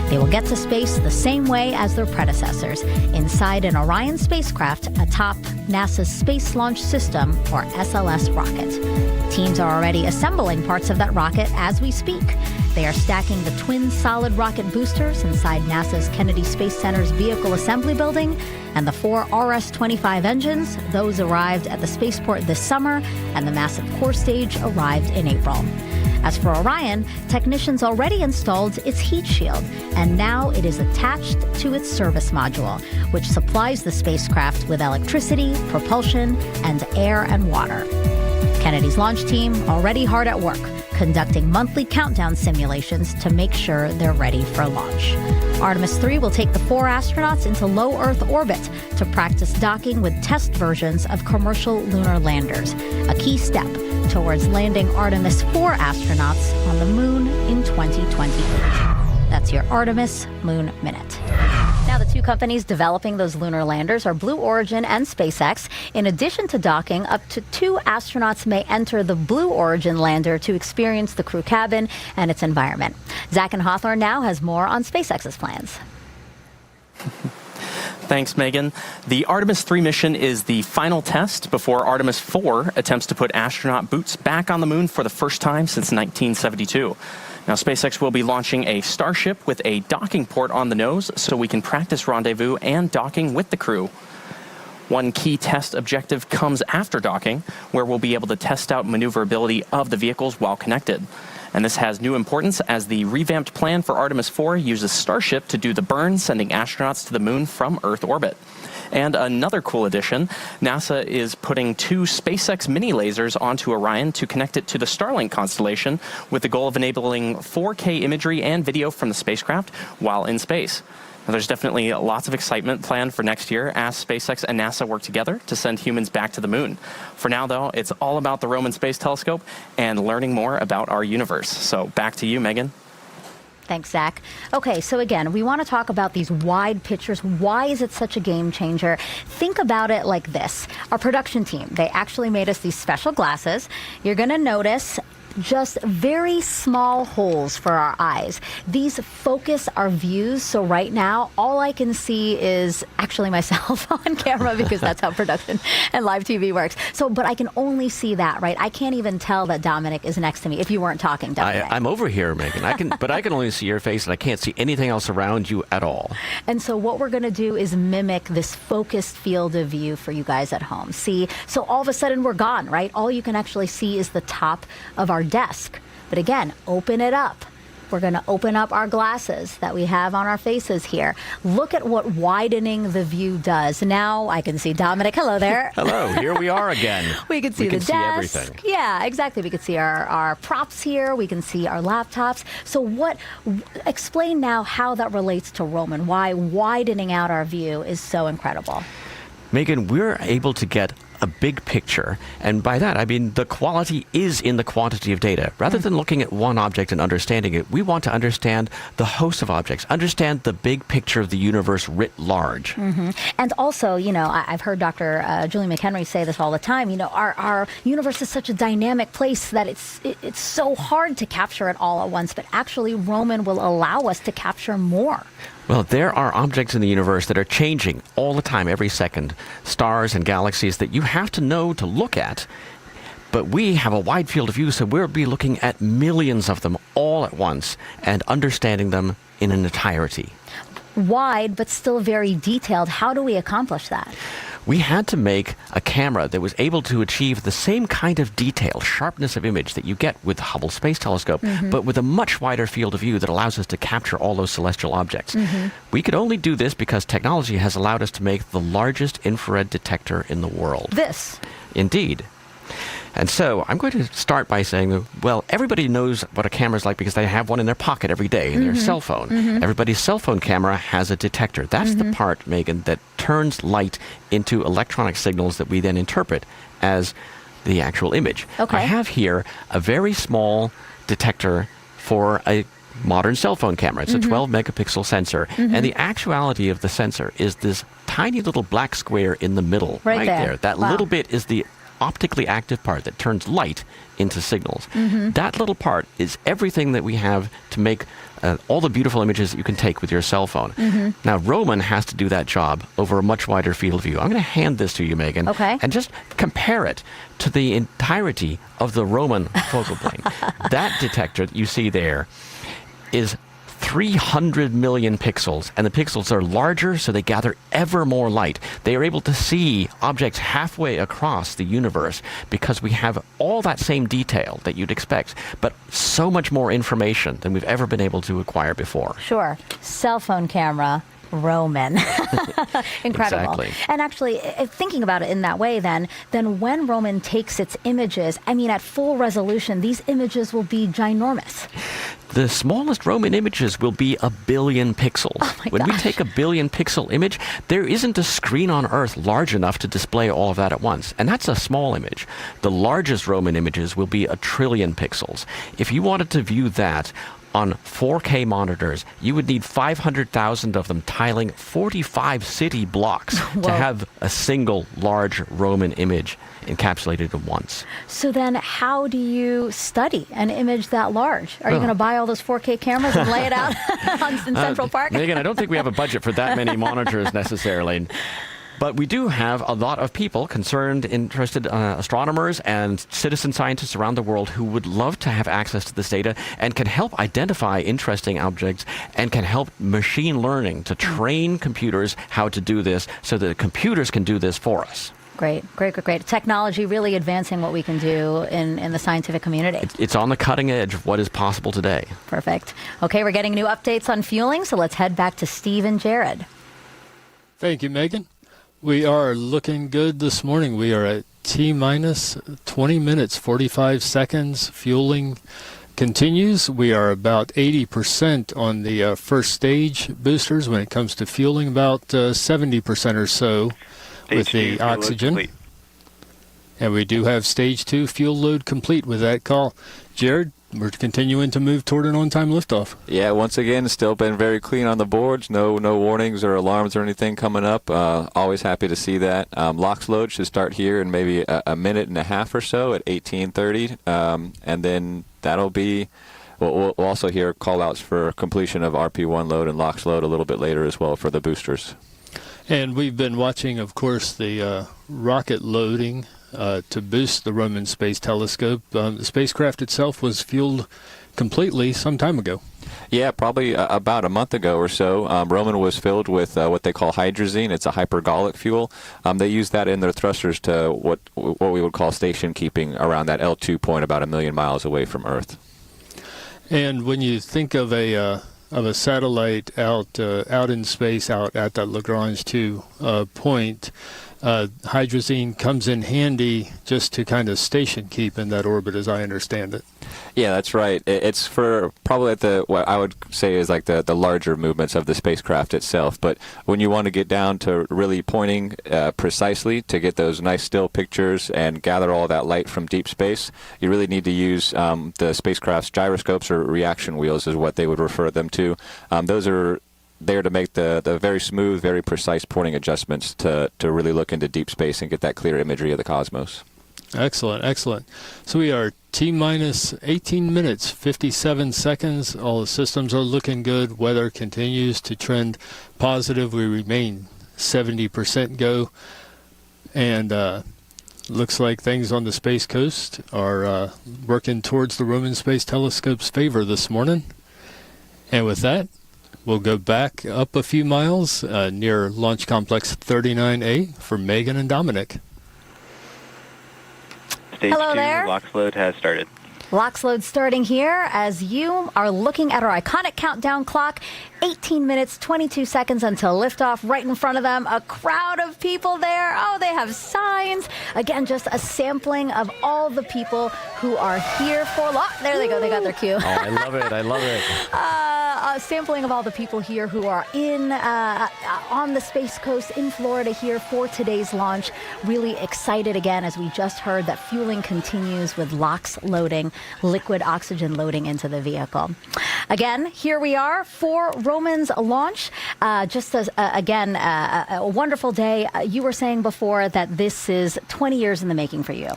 They will get to space the same way as their predecessors, inside an Orion spacecraft atop NASA's Space Launch System, or SLS rocket. Teams are already assembling parts of that rocket as we speak. They are stacking the twin solid rocket boosters inside NASA's Kennedy Space Center's Vehicle Assembly Building, and the 4 RS-25 engines. Those arrived at the spaceport this summer, and the massive core stage arrived in April. As for Orion, technicians already installed its heat shield, and now it is attached to its service module, which supplies the spacecraft with electricity, propulsion, and air and water. Kennedy's launch team already hard at work, conducting monthly countdown simulations to make sure they're ready for launch. Artemis 3 will take the 4 astronauts into low Earth orbit to practice docking with test versions of commercial lunar landers, a key step towards landing Artemis 4 astronauts on the moon in 2028. That's your Artemis Moon Minute. Now, the two companies developing those lunar landers are Blue Origin and SpaceX. In addition to docking, up to 2 astronauts may enter the Blue Origin lander to experience the crew cabin and its environment. Zach and Hawthorne now has more on SpaceX's plans. Thanks, Megan. The Artemis 3 mission is the final test before Artemis 4 attempts to put astronaut boots back on the moon for the first time since 1972. Now, SpaceX will be launching a Starship with a docking port on the nose so we can practice rendezvous and docking with the crew. One key test objective comes after docking, where we'll be able to test out maneuverability of the vehicles while connected. And this has new importance as the revamped plan for Artemis 4 uses Starship to do the burn, sending astronauts to the moon from Earth orbit. And another cool addition, NASA is putting 2 SpaceX mini lasers onto Orion to connect it to the Starlink constellation with the goal of enabling 4K imagery and video from the spacecraft while in space. Now, there's definitely lots of excitement planned for next year as SpaceX and NASA work together to send humans back to the moon. For now, though, it's all about the Roman Space Telescope and learning more about our universe. So back to you, Megan. Thanks, Zach. Okay, so again, we want to talk about these wide pictures. Why is it such a game changer? Think about it like this. Our production team, they actually made us these special glasses. You're going to notice just very small holes for our eyes. These focus our views, so right now all I can see is actually myself on camera because that's how production and live TV works. So, but I can only see that, right? I can't even tell that Dominic is next to me if you weren't talking, Dominic. I'm over here, Megan. But I can only see your face, and I can't see anything else around you at all. And so what we're going to do is mimic this focused field of view for you guys at home. See, so all of a sudden we're gone, right? All you can actually see is the top of our desk. But again, open it up. We're going to open up our glasses that we have on our faces here. Look at what widening the view does. Now I can see Dominic. Hello there. Hello. Here we are again. We can see the desk. Everything. Yeah, exactly. We can see our props here. We can see our laptops. So explain now how that relates to Roman, why widening out our view is so incredible. Megan, we're able to get a big picture. And by that, I mean the quality is in the quantity of data. Rather than looking at one object and understanding it, we want to understand the host of objects, understand the big picture of the universe writ large. And also, I've heard Dr. Julie McHenry say this all the time. Our universe is such a dynamic place that it's so hard to capture it all at once. But actually, Roman will allow us to capture more. Well, there are objects in the universe that are changing all the time, every second. Stars and galaxies that you have to know to look at. But we have a wide field of view, so we'll be looking at millions of them all at once and understanding them in an entirety. Wide, but still very detailed. How do we accomplish that? We had to make a camera that was able to achieve the same kind of detail, sharpness of image that you get with the Hubble Space Telescope, but with a much wider field of view that allows us to capture all those celestial objects. We could only do this because technology has allowed us to make the largest infrared detector in the world. This. Indeed. And so I'm going to start by saying, well, everybody knows what a camera is like because they have one in their pocket every day, in their cell phone. Everybody's cell phone camera has a detector. That's the part, Megan, that turns light into electronic signals that we then interpret as the actual image. Okay. I have here a very small detector for a modern cell phone camera. It's a 12 megapixel sensor. And the actuality of the sensor is this tiny little black square in the middle. Right there. That little bit is the optically active part that turns light into signals. That little part is everything that we have to make all the beautiful images that you can take with your cell phone. Now, Roman has to do that job over a much wider field of view. I'm going to hand this to you, Megan, and just compare it to the entirety of the Roman focal plane. That detector that you see there is 300 million pixels, and the pixels are larger, so they gather ever more light. They are able to see objects halfway across the universe because we have all that same detail that you'd expect, but so much more information than we've ever been able to acquire before. Sure. Cell phone camera. Roman. Incredible. Exactly. And actually, thinking about it in that way, then when Roman takes its images, I mean, at full resolution, these images will be ginormous. The smallest Roman images will be 1 billion pixels. Oh my when we gosh. take a 1 billion pixel image, there isn't a screen on Earth large enough to display all of that at once. And that's a small image. The largest Roman images will be 1 trillion pixels. If you wanted to view that on 4K monitors, you would need 500,000 of them tiling 45 city blocks to have a single large Roman image encapsulated at once. So then how do you study an image that large? Are you going to buy all those 4K cameras and lay it out in Central Park? Megan, I don't think we have a budget for that many monitors necessarily. But we do have a lot of people, interested astronomers and citizen scientists around the world who would love to have access to this data and can help identify interesting objects and can help machine learning to train computers how to do this so that the computers can do this for us. Great. Technology really advancing what we can do in the scientific community. It's on the cutting edge of what is possible today. Perfect. Okay, we're getting new updates on fueling, so let's head back to Steve and Jared. Thank you, Megan. We are looking good this morning. We are at T-minus 20 minutes, 45 seconds. Fueling continues. We are about 80% on the first stage boosters when it comes to fueling, about 70% or so with the oxygen. And we do have stage 2 fuel load complete with that call. Jared, we're continuing to move toward an on-time liftoff. Yeah, once again, still been very clean on the boards. No warnings or alarms or anything coming up. Always happy to see that. LOX load should start here in maybe a minute and a half or so at 18:30, and then that'll be. We'll also hear call-outs for completion of RP1 load and LOX load a little bit later as well for the boosters. And we've been watching, of course, the rocket loading to boost the Roman Space Telescope. The spacecraft itself was fueled completely some time ago. Yeah, probably about a month ago or so. Roman was filled with what they call hydrazine. It's a hypergolic fuel. They use that in their thrusters to what we would call station keeping around that L2 point about 1 million miles away from Earth. And when you think of a satellite out in space, out at that Lagrange 2 point, hydrazine comes in handy just to kind of station keep in that orbit, as I understand it. Yeah, that's right. It's for probably at what I would say is like the larger movements of the spacecraft itself. But when you want to get down to really pointing precisely to get those nice still pictures and gather all that light from deep space, you really need to use the spacecraft's gyroscopes, or reaction wheels is what they would refer them to. Those are there to make the very smooth, very precise pointing adjustments to really look into deep space and get that clear imagery of the cosmos. Excellent, excellent. So we are T-minus 18 minutes, 57 seconds. All the systems are looking good. Weather continues to trend positive. We remain 70% go. And looks like things on the Space Coast are working towards the Roman Space Telescope's favor this morning. And with that, we'll go back up a few miles near Launch Complex 39A for Megan and Dominic. Stage Hello 2, there. LOX load has started. LOX load starting here as you are looking at our iconic countdown clock. 18 minutes, 22 seconds until liftoff. Right in front of them, a crowd of people there. Oh, they have signs. Again, just a sampling of all the people who are here for there they go. They got their cue. Oh, I love it. I love it. A sampling of all the people here who are on the Space Coast in Florida here for today's launch. Really excited again, as we just heard, that fueling continues with LOX loading, liquid oxygen loading into the vehicle. Again, here we are for Roman's launch. Just as, again, a wonderful day. You were saying before that this is 20 years in the making for you.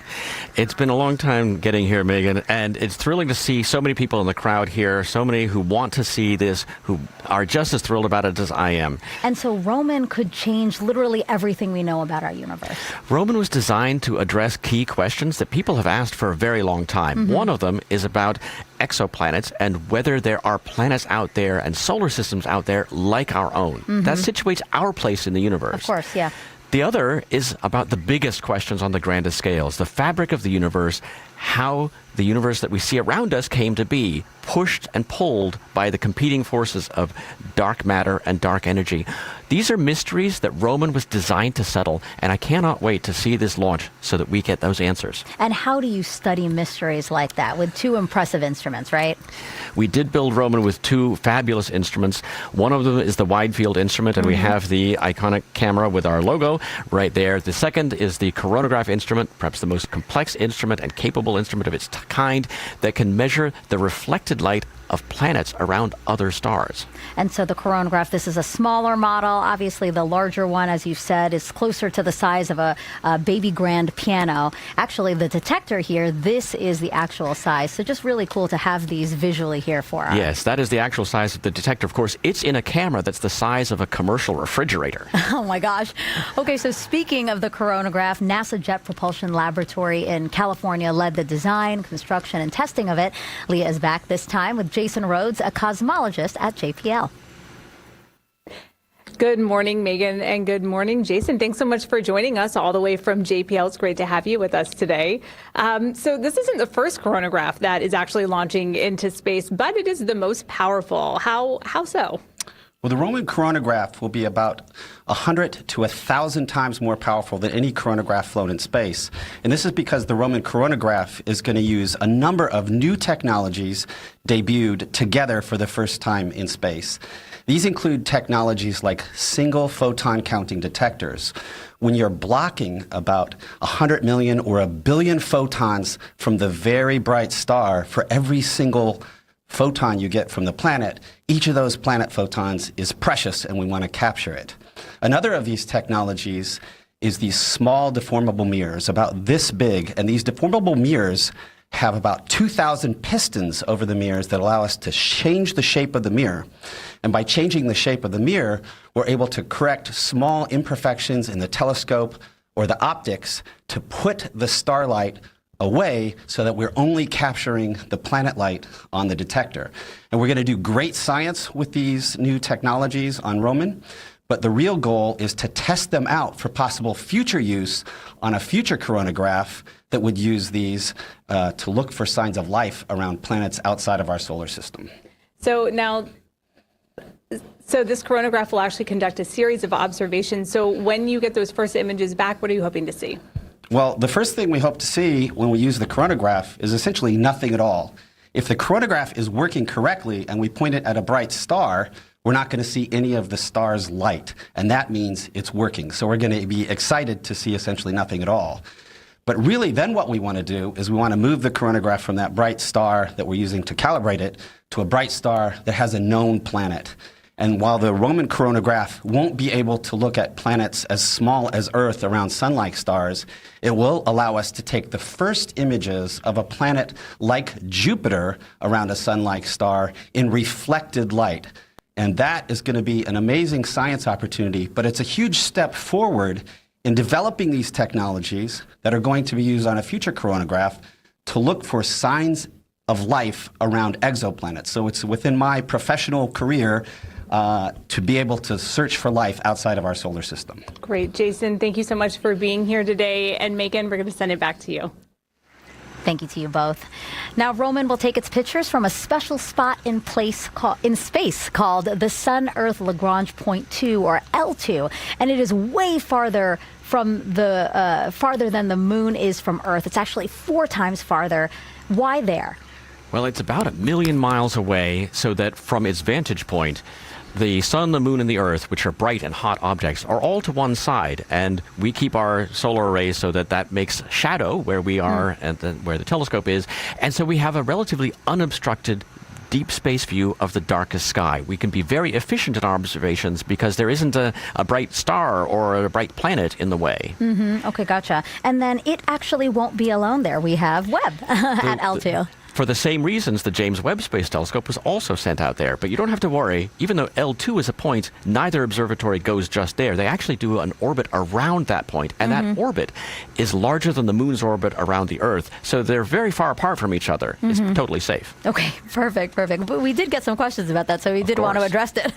It's been a long time getting here, Megan, and it's thrilling to see so many people in the crowd here, so many who want to see this, who are just as thrilled about it as I am. And so Roman could change literally everything we know about our universe. Roman was designed to address key questions that people have asked for a very long time. Mm-hmm. One of them is about exoplanets and whether there are planets out there and solar systems out there like our own. Mm-hmm. That situates our place in the universe. Of course, yeah. The other is about the biggest questions on the grandest scales, the fabric of the universe, how the universe that we see around us came to be, pushed and pulled by the competing forces of dark matter and dark energy. These are mysteries that Roman was designed to settle, and I cannot wait to see this launch so that we get those answers. And how do you study mysteries like that with two impressive instruments, right? We did build Roman with two fabulous instruments. One of them is the wide field instrument, and we have the iconic camera with our logo right there. The second is the coronagraph instrument, perhaps the most complex instrument and capable instrument of its kind, that can measure the reflected light of planets around other stars. And so the coronagraph, this is a smaller model. Obviously, the larger one, as you said, is closer to the size of a baby grand piano. Actually, the detector here, this is the actual size. So just really cool to have these visually here for us. Yes, that is the actual size of the detector. Of course, it's in a camera that's the size of a commercial refrigerator. Oh, my gosh. Okay, so speaking of the coronagraph, NASA Jet Propulsion Laboratory in California led the design, construction, and testing of it. Leah is back this time with Jason Rhodes, a cosmologist at JPL. Good morning, Megan, and good morning, Jason. Thanks so much for joining us all the way from JPL. It's great to have you with us today. So this isn't the first coronagraph that is actually launching into space, but it is the most powerful. How so? Well, the Roman coronagraph will be about 100 to 1,000 times more powerful than any coronagraph flown in space. And this is because the Roman coronagraph is going to use a number of new technologies debuted together for the first time in space. These include technologies like single photon counting detectors. When you're blocking about 100 million or 1 billion photons from the very bright star for every single photon you get from the planet, each of those planet photons is precious and we want to capture it. Another of these technologies is these small deformable mirrors, about this big, and these deformable mirrors have about 2,000 pistons over the mirrors that allow us to change the shape of the mirror. And by changing the shape of the mirror, we're able to correct small imperfections in the telescope or the optics to put the starlight away so that we're only capturing the planet light on the detector. And we're going to do great science with these new technologies on Roman, but the real goal is to test them out for possible future use on a future coronagraph that would use these to look for signs of life around planets outside of our solar system. So this coronagraph will actually conduct a series of observations. So when you get those first images back, what are you hoping to see? Well, the first thing we hope to see when we use the coronagraph is essentially nothing at all. If the coronagraph is working correctly and we point it at a bright star, we're not going to see any of the star's light, and that means it's working. So we're going to be excited to see essentially nothing at all. But really, then what we want to do is we want to move the coronagraph from that bright star that we're using to calibrate it to a bright star that has a known planet. And while the Roman coronagraph won't be able to look at planets as small as Earth around sun-like stars, it will allow us to take the first images of a planet like Jupiter around a sun-like star in reflected light. And that is going to be an amazing science opportunity, but it's a huge step forward in developing these technologies that are going to be used on a future coronagraph to look for signs of life around exoplanets. So it's within my professional career to be able to search for life outside of our solar system. Great. Jason, thank you so much for being here today. And Megan, we're going to send it back to you. Thank you to you both. Now, Roman will take its pictures from a special spot in space called the Sun-Earth Lagrange Point 2, or L2, and it is way farther from the farther than the moon is from Earth. It's actually 4 times farther. Why there? Well, it's about 1 million miles away, so that from its vantage point, the sun, the moon, and the Earth, which are bright and hot objects, are all to one side, and we keep our solar arrays so that that makes shadow where we are and where the telescope is, and so we have a relatively unobstructed deep space view of the darkest sky. We can be very efficient in our observations because there isn't a bright star or a bright planet in the way. Okay, gotcha. And then it actually won't be alone there. We have Webb at L2. For the same reasons, the James Webb Space Telescope was also sent out there. But you don't have to worry. Even though L2 is a point, neither observatory goes just there. They actually do an orbit around that point, and that orbit is larger than the moon's orbit around the Earth. So they're very far apart from each other. It's totally safe. Okay, perfect. But we did get some questions about that, so we did want to address it.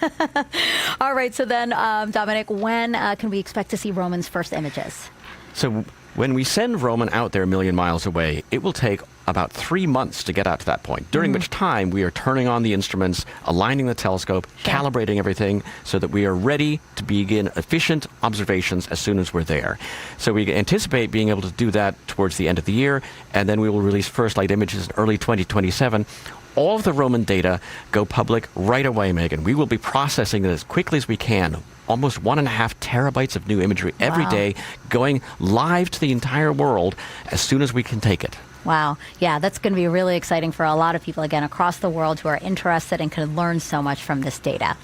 All right, so then, Dominic, when can we expect to see Roman's first images? So when we send Roman out there 1 million miles away, it will take about 3 months to get out to that point, during which time we are turning on the instruments, aligning the telescope, calibrating everything so that we are ready to begin efficient observations as soon as we're there. So we anticipate being able to do that towards the end of the year, and then we will release first light images in early 2027. All of the Roman data go public right away, Megan. We will be processing it as quickly as we can. Almost 1.5 terabytes of new imagery every day, going live to the entire world as soon as we can take it. Wow. Yeah, that's going to be really exciting for a lot of people, again, across the world who are interested and can learn so much from this data.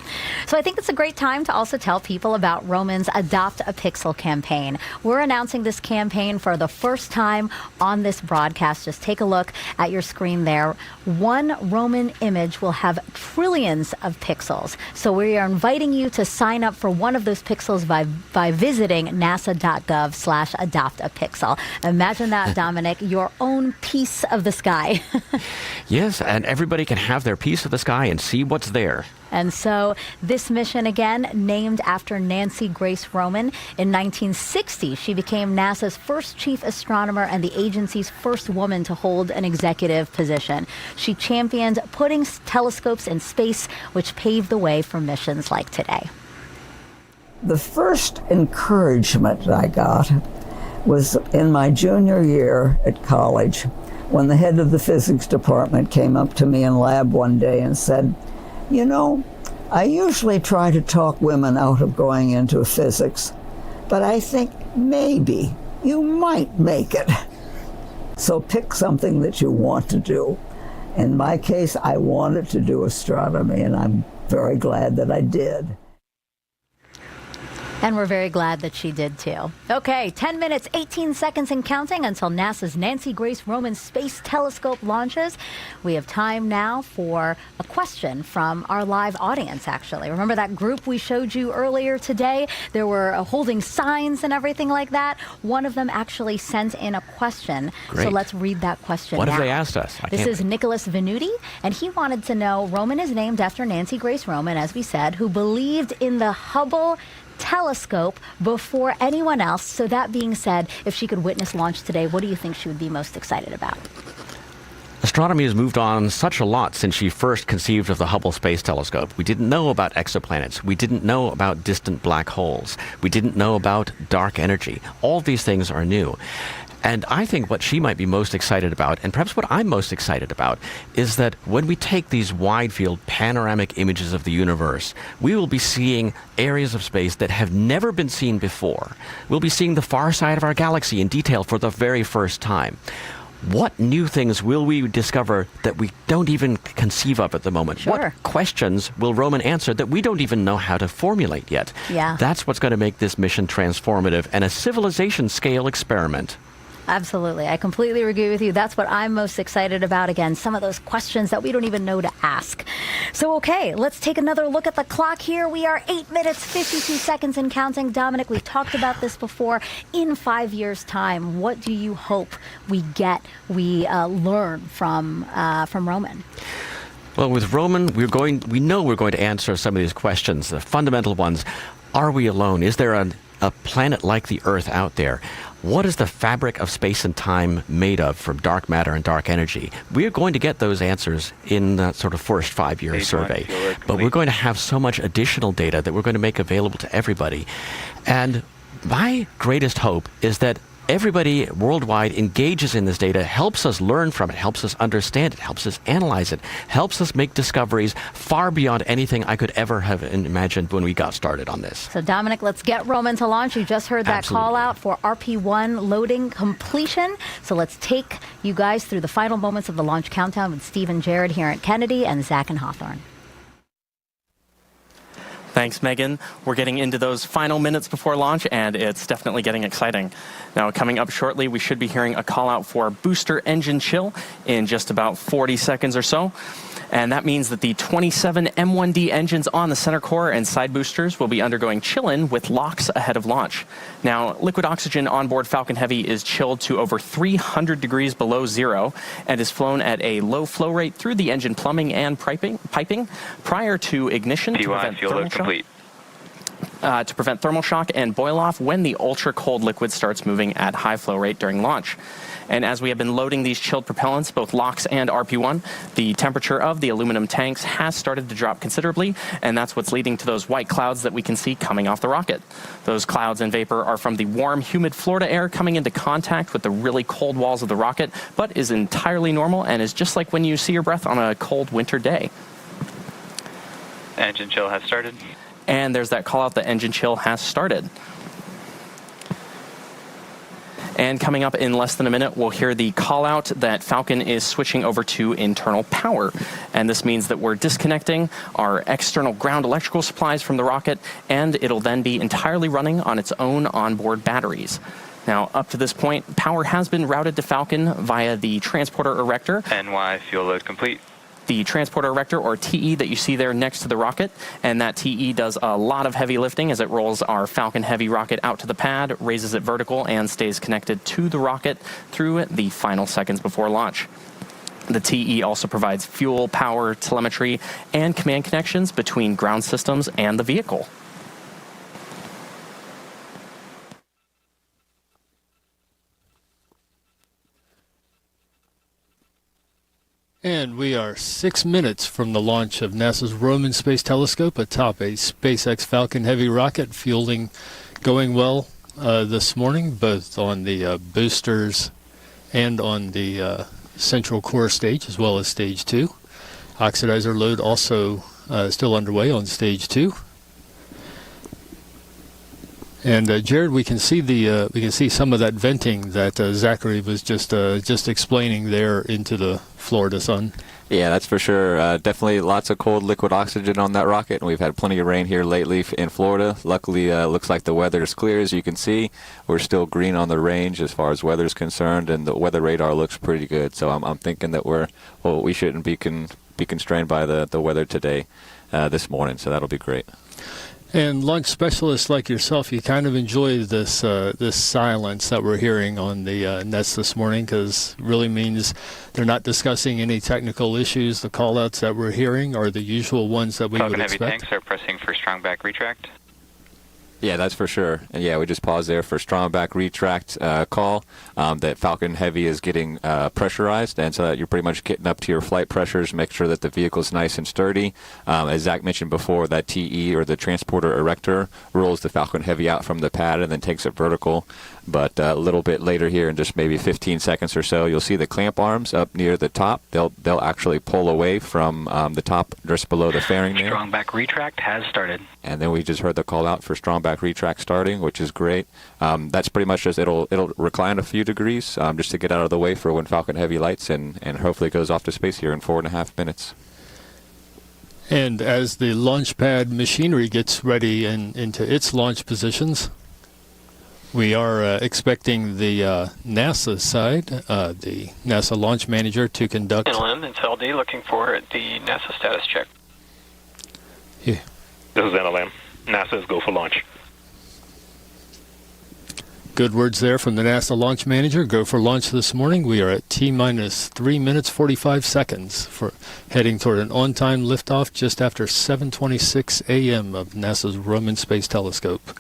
So I think it's a great time to also tell people about Roman's Adopt a Pixel campaign. We're announcing this campaign for the first time on this broadcast. Just take a look at your screen there. One Roman image will have trillions of pixels. So we are inviting you to sign up for one of those pixels by visiting nasa.gov/adoptapixel. Imagine that, Dominic, your own piece of the sky. Yes, and everybody can have their piece of the sky and see what's there. And so this mission, again, named after Nancy Grace Roman. In 1960, she became NASA's first chief astronomer and the agency's first woman to hold an executive position. She championed putting telescopes in space, which paved the way for missions like today. The first encouragement I got was in my junior year at college, when the head of the physics department came up to me in lab one day and said, "You know, I usually try to talk women out of going into physics, but I think maybe you might make it. So pick something that you want to do." In my case, I wanted to do astronomy, and I'm very glad that I did. And we're very glad that she did too. Okay, 10 minutes, 18 seconds and counting until NASA's Nancy Grace Roman Space Telescope launches. We have time now for a question from our live audience, actually. Remember that group we showed you earlier today? They were holding signs and everything like that. One of them actually sent in a question. Great. So let's read that question What now. have they asked us? This is Nicholas Venuti, and he wanted to know, Roman is named after Nancy Grace Roman, as we said, who believed in the Hubble telescope before anyone else. So that being said, if she could witness launch today, what do you think she would be most excited about? Astronomy has moved on such a lot since she first conceived of the Hubble Space Telescope. We didn't know about exoplanets. We didn't know about distant black holes. We didn't know about dark energy. All of these things are new. And I think what she might be most excited about, and perhaps what I'm most excited about, is that when we take these wide-field panoramic images of the universe, we will be seeing areas of space that have never been seen before. We'll be seeing the far side of our galaxy in detail for the very first time. What new things will we discover that we don't even conceive of at the moment? Sure. What questions will Roman answer that we don't even know how to formulate yet? Yeah. That's what's going to make this mission transformative and a civilization-scale experiment. Absolutely. I completely agree with you. That's what I'm most excited about. Again, some of those questions that we don't even know to ask. So, okay, let's take another look at the clock here. We are 8 minutes, 52 seconds and counting. Dominic, we've talked about this before. In 5 years' time, what do you hope we learn from Roman? Well, with Roman, we know we're going to answer some of these questions, the fundamental ones. Are we alone? Is there a planet like the Earth out there? What is the fabric of space and time made of from dark matter and dark energy? We are going to get those answers in the sort of first 5-year survey. But we're going to have so much additional data that we're going to make available to everybody. And my greatest hope is that everybody worldwide engages in this data, helps us learn from it, helps us understand it, helps us analyze it, helps us make discoveries far beyond anything I could ever have imagined when we got started on this. So, Dominic, let's get Roman to launch. You just heard that Absolutely. call out for RP1 loading completion. So let's take you guys through the final moments of the launch countdown with Steve and Jared here at Kennedy and Zach and Hawthorne. Thanks, Megan. We're getting into those final minutes before launch, and it's definitely getting exciting. Now, coming up shortly, we should be hearing a call out for booster engine chill in just about 40 seconds or so. And that means that the 27 M1D engines on the center core and side boosters will be undergoing chill-in with locks ahead of launch. Now, liquid oxygen on board Falcon Heavy is chilled to over 300 degrees below zero and is flown at a low flow rate through the engine plumbing and piping prior to ignition to prevent thermal shock and boil off when the ultra-cold liquid starts moving at high flow rate during launch. And as we have been loading these chilled propellants, both LOX and RP1, the temperature of the aluminum tanks has started to drop considerably, and that's what's leading to those white clouds that we can see coming off the rocket. Those clouds and vapor are from the warm, humid Florida air coming into contact with the really cold walls of the rocket, but is entirely normal and is just like when you see your breath on a cold winter day. Engine chill has started. And there's that call out, the engine chill has started. And coming up in less than a minute, we'll hear the call out that Falcon is switching over to internal power. And this means that we're disconnecting our external ground electrical supplies from the rocket, and it'll then be entirely running on its own onboard batteries. Now, up to this point, power has been routed to Falcon via the transporter erector. NY fuel load complete. The transporter erector, or TE, that you see there next to the rocket, and that TE does a lot of heavy lifting as it rolls our Falcon Heavy rocket out to the pad, raises it vertical, and stays connected to the rocket through the final seconds before launch. The TE also provides fuel, power, telemetry, and command connections between ground systems and the vehicle. And we are 6 minutes from the launch of NASA's Roman Space Telescope atop a SpaceX Falcon Heavy rocket, fueling going well this morning, both on the boosters and on the central core stage, as well as stage 2. Oxidizer load also still underway on stage 2. And Jared, we can see some of that venting that Zachary was just explaining there into the Florida sun. Yeah, that's for sure. Definitely lots of cold liquid oxygen on that rocket, and we've had plenty of rain here lately in Florida. Luckily, looks like the weather is clear, as you can see. We're still green on the range as far as weather is concerned, and the weather radar looks pretty good. So I'm thinking that we shouldn't be constrained by the weather today, this morning. So that'll be great. And launch specialists like yourself, you kind of enjoy this silence that we're hearing on the nets this morning, because it really means they're not discussing any technical issues. The call-outs that we're hearing are the usual ones that we would expect. Falcon Heavy tanks are pressing for strong back retract. Yeah, that's for sure. And yeah, we just paused there for Strongback retract call that Falcon Heavy is getting pressurized, and so that you're pretty much getting up to your flight pressures, make sure that the vehicle's nice and sturdy. As Zach mentioned before, that TE, or the transporter erector, rolls the Falcon Heavy out from the pad and then takes it vertical. But a little bit later here, in just maybe 15 seconds or so, you'll see the clamp arms up near the top. They'll actually pull away from the top just below the fairing there. Strongback retract has started. And then we just heard the call out for Strongback retract starting, which is great. That's pretty much just, it'll recline a few degrees just to get out of the way for when Falcon Heavy lights, and hopefully goes off to space here in 4.5 minutes. And as the launch pad machinery gets ready and into its launch positions, we are expecting the NASA side, the NASA launch manager, to conduct. NLM, it's LD looking for the NASA status check. Yeah. This is NLM. NASA is go for launch. Good words there from the NASA launch manager. Go for launch this morning. We are at T-minus 3 minutes 45 seconds for heading toward an on-time liftoff just after 7:26 a.m. of NASA's Roman Space Telescope.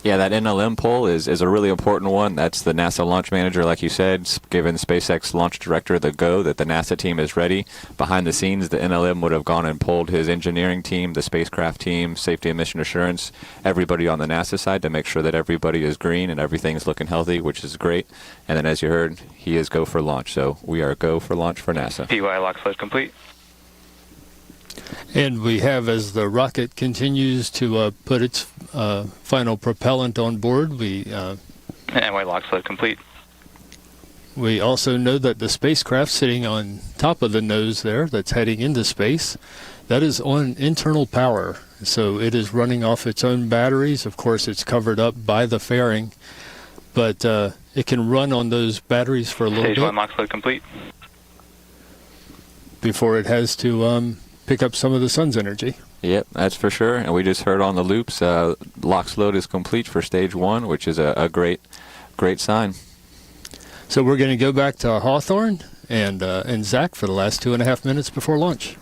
Yeah, that NLM poll is a really important one. That's the NASA launch manager, like you said, giving SpaceX launch director the go that the NASA team is ready. Behind the scenes, the NLM would have gone and polled his engineering team, the spacecraft team, safety and mission assurance, everybody on the NASA side to make sure that everybody is green and everything's looking healthy, which is great. And then, as you heard, he is go for launch. So we are go for launch for NASA. PY lock sled complete. And we have, as the rocket continues to put its final propellant on board, NY lock sled complete. We also know that the spacecraft sitting on top of the nose there that's heading into space, that is on internal power. So it is running off its own batteries. Of course, it's covered up by the fairing, but it can run on those batteries for a little bit. Stage 1 lock sled complete. Before it has to pick up some of the sun's energy. Yep, that's for sure. And we just heard on the loops, LOX load is complete for stage 1, which is a great sign. So we're going to go back to Hawthorne and Zach for the last 2.5 minutes before launch.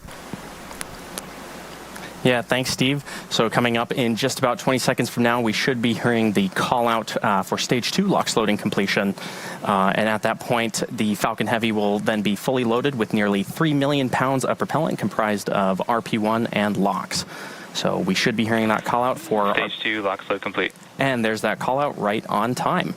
Yeah, thanks, Steve. So coming up in just about 20 seconds from now, we should be hearing the call out for stage 2 LOX loading completion. And at that point, the Falcon Heavy will then be fully loaded with nearly 3 million pounds of propellant comprised of RP1 and LOX. So we should be hearing that call out for stage 2 LOX load complete. And there's that call out right on time.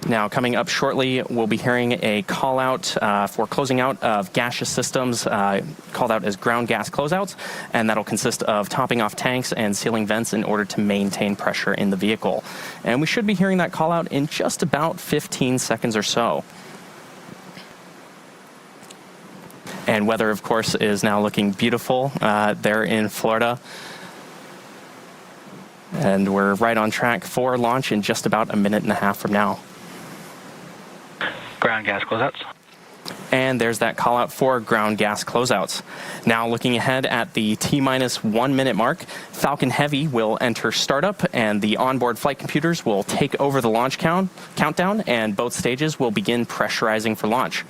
Now, coming up shortly, we'll be hearing a call-out for closing out of gaseous systems, called out as ground gas closeouts, and that'll consist of topping off tanks and sealing vents in order to maintain pressure in the vehicle. And we should be hearing that call-out in just about 15 seconds or so. And weather, of course, is now looking beautiful there in Florida. And we're right on track for launch in just about a minute and a half from now. Ground gas closeouts. And there's that call out for ground gas closeouts. Now looking ahead at the T-minus 1 minute mark, Falcon Heavy will enter startup and the onboard flight computers will take over the launch countdown and both stages will begin pressurizing for launch.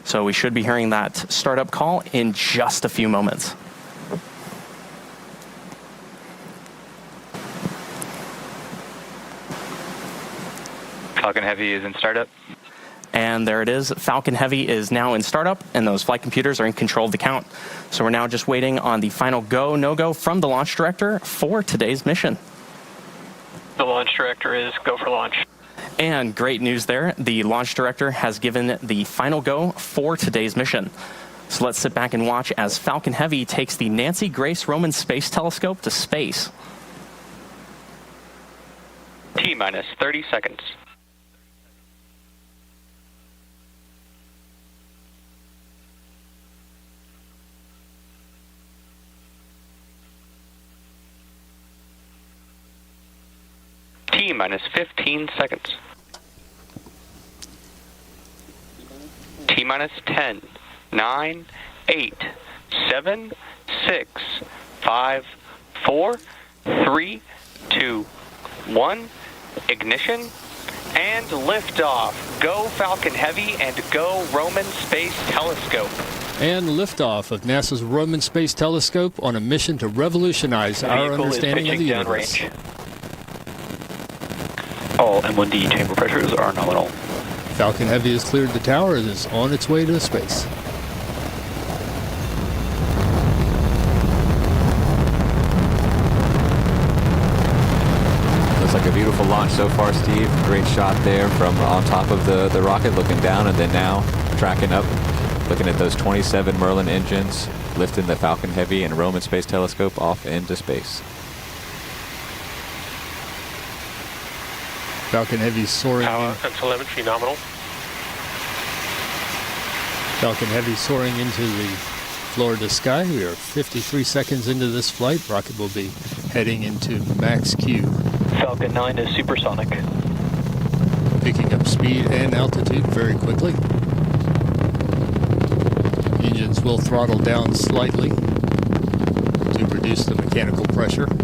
So we should be hearing that startup call in just a few moments. Falcon Heavy is in startup. And there it is. Falcon Heavy is now in startup, and those flight computers are in control of the count. So we're now just waiting on the final go, no-go from the launch director for today's mission. The launch director is go for launch. And great news there. The launch director has given the final go for today's mission. So let's sit back and watch as Falcon Heavy takes the Nancy Grace Roman Space Telescope to space. T-minus 30 seconds. T-minus 15 seconds. T-minus 10, 9, 8, 7, 6, 5, 4, 3, 2, 1. Ignition and liftoff. Go Falcon Heavy and go Roman Space Telescope. And liftoff of NASA's Roman Space Telescope on a mission to revolutionize our understanding of the universe. All M1D chamber pressures are nominal. Falcon Heavy has cleared the tower and is on its way to space. Looks like a beautiful launch so far, Steve. Great shot there from on top of the rocket, looking down, and then now tracking up, looking at those 27 Merlin engines, lifting the Falcon Heavy and Roman Space Telescope off into space. Falcon Heavy soaring. Power and telemetry nominal. Falcon Heavy soaring into the Florida sky. We are 53 seconds into this flight. Rocket will be heading into max Q. Falcon 9 is supersonic. Picking up speed and altitude very quickly. Engines will throttle down slightly to reduce the mechanical pressure and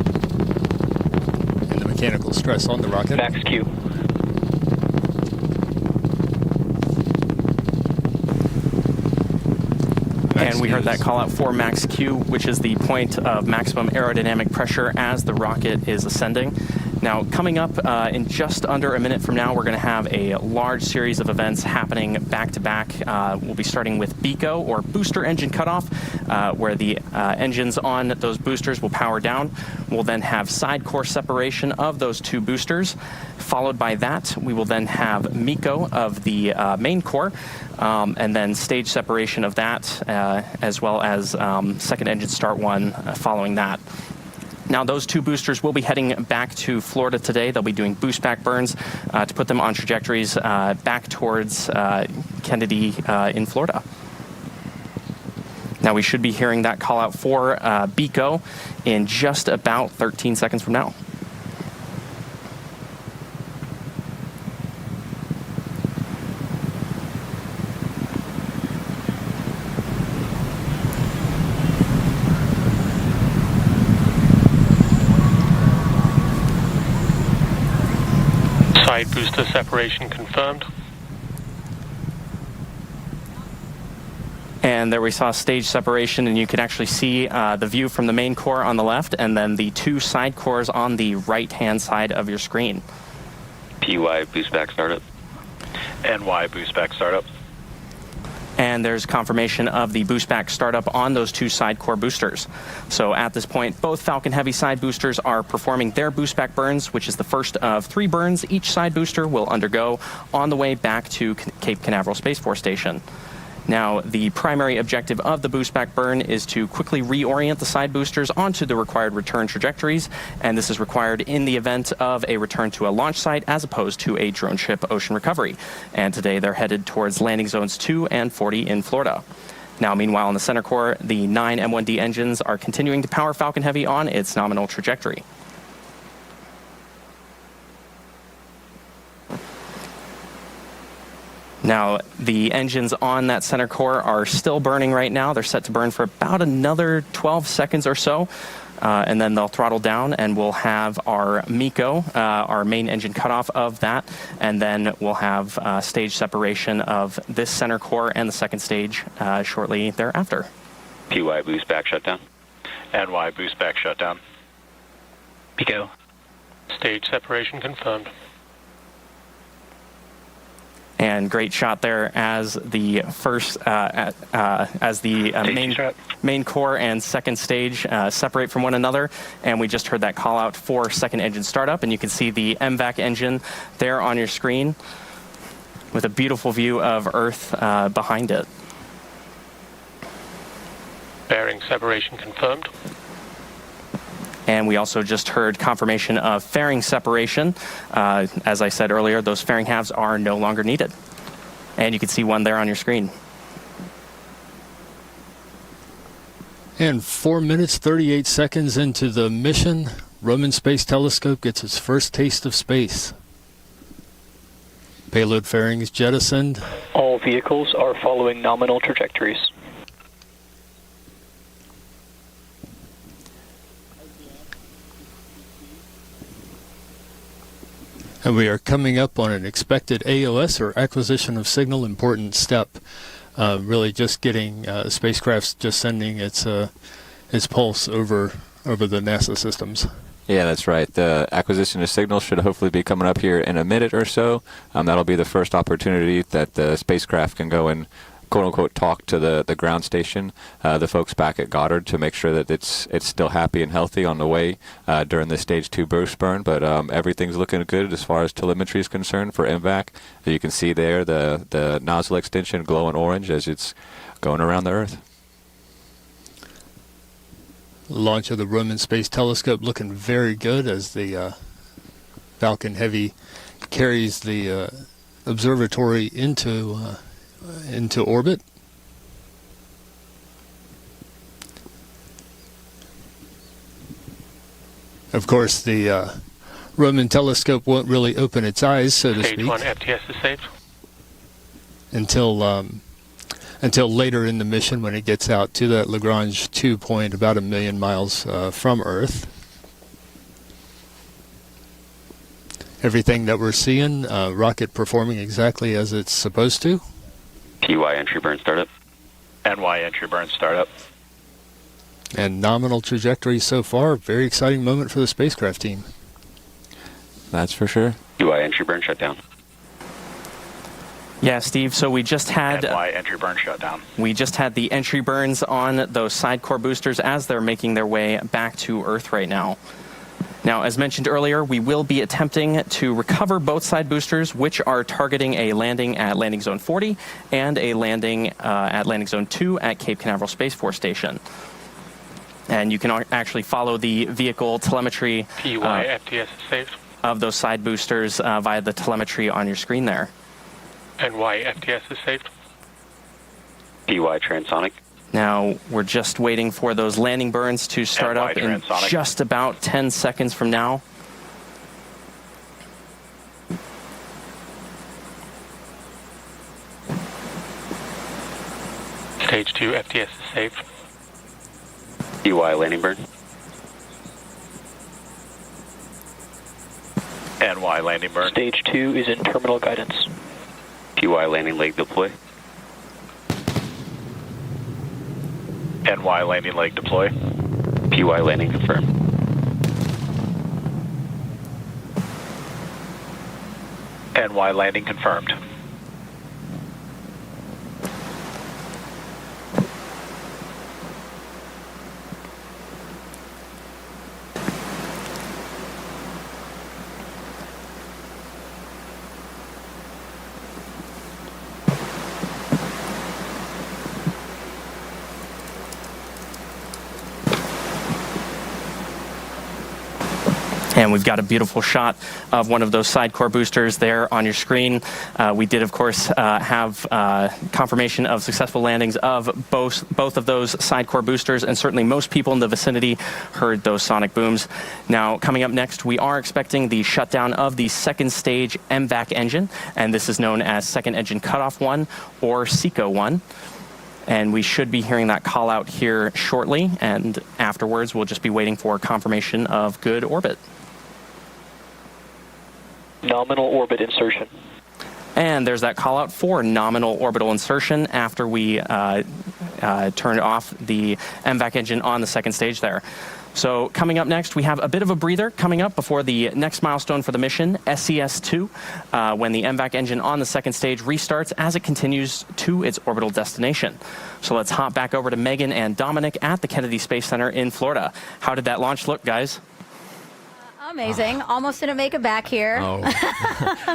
the mechanical stress on the rocket. Max Q. And we heard that call out for max Q, which is the point of maximum aerodynamic pressure as the rocket is ascending. Now, coming up in just under a minute from now, we're going to have a large series of events happening back to back. We'll be starting with BECO, or booster engine cutoff, where the engines on those boosters will power down. We'll then have side core separation of those two boosters. Followed by that, we will then have MECO of the main core, and then stage separation of that, as well as second engine start one following that. Now, those two boosters will be heading back to Florida today. They'll be doing boost back burns to put them on trajectories back towards Kennedy in Florida. Now, we should be hearing that call out for BECO in just about 13 seconds from now. Side booster separation confirmed. And there we saw stage separation, and you can actually see the view from the main core on the left, and then the two side cores on the right-hand side of your screen. PY boost back startup. NY boost back startup. And there's confirmation of the boost back startup on those two side core boosters. So at this point, both Falcon Heavy side boosters are performing their boost back burns, which is the first of 3 burns each side booster will undergo on the way back to Cape Canaveral Space Force Station. Now, the primary objective of the boost back burn is to quickly reorient the side boosters onto the required return trajectories, and this is required in the event of a return to a launch site as opposed to a drone ship ocean recovery. And today they're headed towards landing zones 2 and 40 in Florida. Now, meanwhile, in the center core, the 9 M1D engines are continuing to power Falcon Heavy on its nominal trajectory. Now, the engines on that center core are still burning right now. They're set to burn for about another 12 seconds or so, and then they'll throttle down, and we'll have our MECO, our main engine cutoff of that, and then we'll have stage separation of this center core and the second stage shortly thereafter. PY boost back shutdown. NY boost back shutdown. PICO. Stage separation confirmed. And great shot there as the first, main core and second stage separate from one another. And we just heard that call out for second engine startup, and you can see the MVAC engine there on your screen with a beautiful view of Earth behind it. Bearing separation confirmed. And we also just heard confirmation of fairing separation. As I said earlier, those fairing halves are no longer needed. And you can see one there on your screen. And 4 minutes, 38 seconds into the mission, Roman Space Telescope gets its first taste of space. Payload fairings jettisoned. All vehicles are following nominal trajectories. And we are coming up on an expected AOS, or acquisition of signal, important step. really just getting spacecraft's just sending its pulse over the NASA systems. Yeah, that's right. The acquisition of signals should hopefully be coming up here in a minute or so. That'll be the first opportunity that the spacecraft can go and quote-unquote talk to the ground station, the folks back at Goddard, to make sure that it's still happy and healthy on the way during the Stage 2 boost burn. But everything's looking good as far as telemetry is concerned for MVAC. You can see there the nozzle extension glowing orange as it's going around the Earth. Launch of the Roman Space Telescope looking very good as the Falcon Heavy carries the observatory into orbit. Of course, the Roman telescope won't really open its eyes, so to speak. Stage 1 FTS is saved. Until later in the mission when it gets out to that Lagrange 2 point about 1 million miles from Earth. Everything that we're seeing, rocket performing exactly as it's supposed to. PY entry burn startup. NY entry burn startup. And nominal trajectory so far. Very exciting moment for the spacecraft team. That's for sure. PY entry burn shutdown. Yeah, Steve, so we just had entry burn shutdown. We just had the entry burns on those side core boosters as they're making their way back to Earth right now. Now, as mentioned earlier, we will be attempting to recover both side boosters, which are targeting a landing at Landing Zone 40 and a landing at Landing Zone 2 at Cape Canaveral Space Force Station. And you can actually follow the vehicle telemetry PY FTS is saved. of those side boosters via the telemetry on your screen there. NY FTS is saved. PY transonic. Now, we're just waiting for those landing burns to start up in just about 10 seconds from now. Stage 2 FTS is saved. PY landing burn. NY landing burn. Stage 2 is in terminal guidance. PY landing leg deploy. NY landing leg deploy. PY landing confirmed. NY landing confirmed. And we've got a beautiful shot of one of those side core boosters there on your screen. We did, of course, have confirmation of successful landings of both of those side core boosters, and certainly most people in the vicinity heard those sonic booms. Now, coming up next, we are expecting the shutdown of the second stage MVAC engine, and this is known as Second Engine Cutoff 1 or SECO 1. And we should be hearing that call out here shortly, and afterwards we'll just be waiting for confirmation of good orbit. Nominal orbit insertion. And there's that call out for nominal orbital insertion after we turn off the MVAC engine on the second stage there. So coming up next, we have a bit of a breather coming up before the next milestone for the mission, SES-2, when the MVAC engine on the second stage restarts as it continues to its orbital destination. So let's hop back over to Megan and Dominic at the Kennedy Space Center in Florida. How did that launch look, guys? Amazing. Almost didn't make it back here. Oh.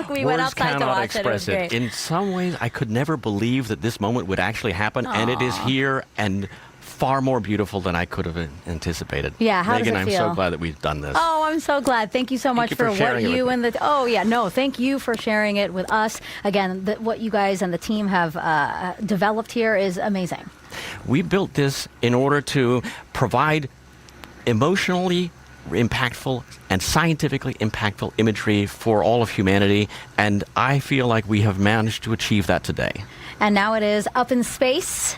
We went outside to watch it. It was great. In some ways, I could never believe that this moment would actually happen, and it is here and far more beautiful than I could have anticipated. Yeah, how Megan, does it feel? I'm so glad that we've done this. Oh, I'm so glad. Thank you so much for what you and the... Oh, yeah, no, thank you for sharing it with us. Again, what you guys and the team have developed here is amazing. We built this in order to provide emotionally impactful and scientifically impactful imagery for all of humanity, and I feel like we have managed to achieve that today. And now it is up in space,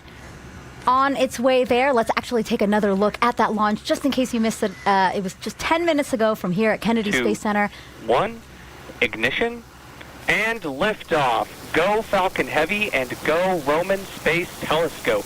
on its way there. Let's actually take another look at that launch, just in case you missed it. It was just 10 minutes ago from here at Kennedy Space Center. 1, ignition, And liftoff. Go Falcon Heavy and go Roman Space Telescope.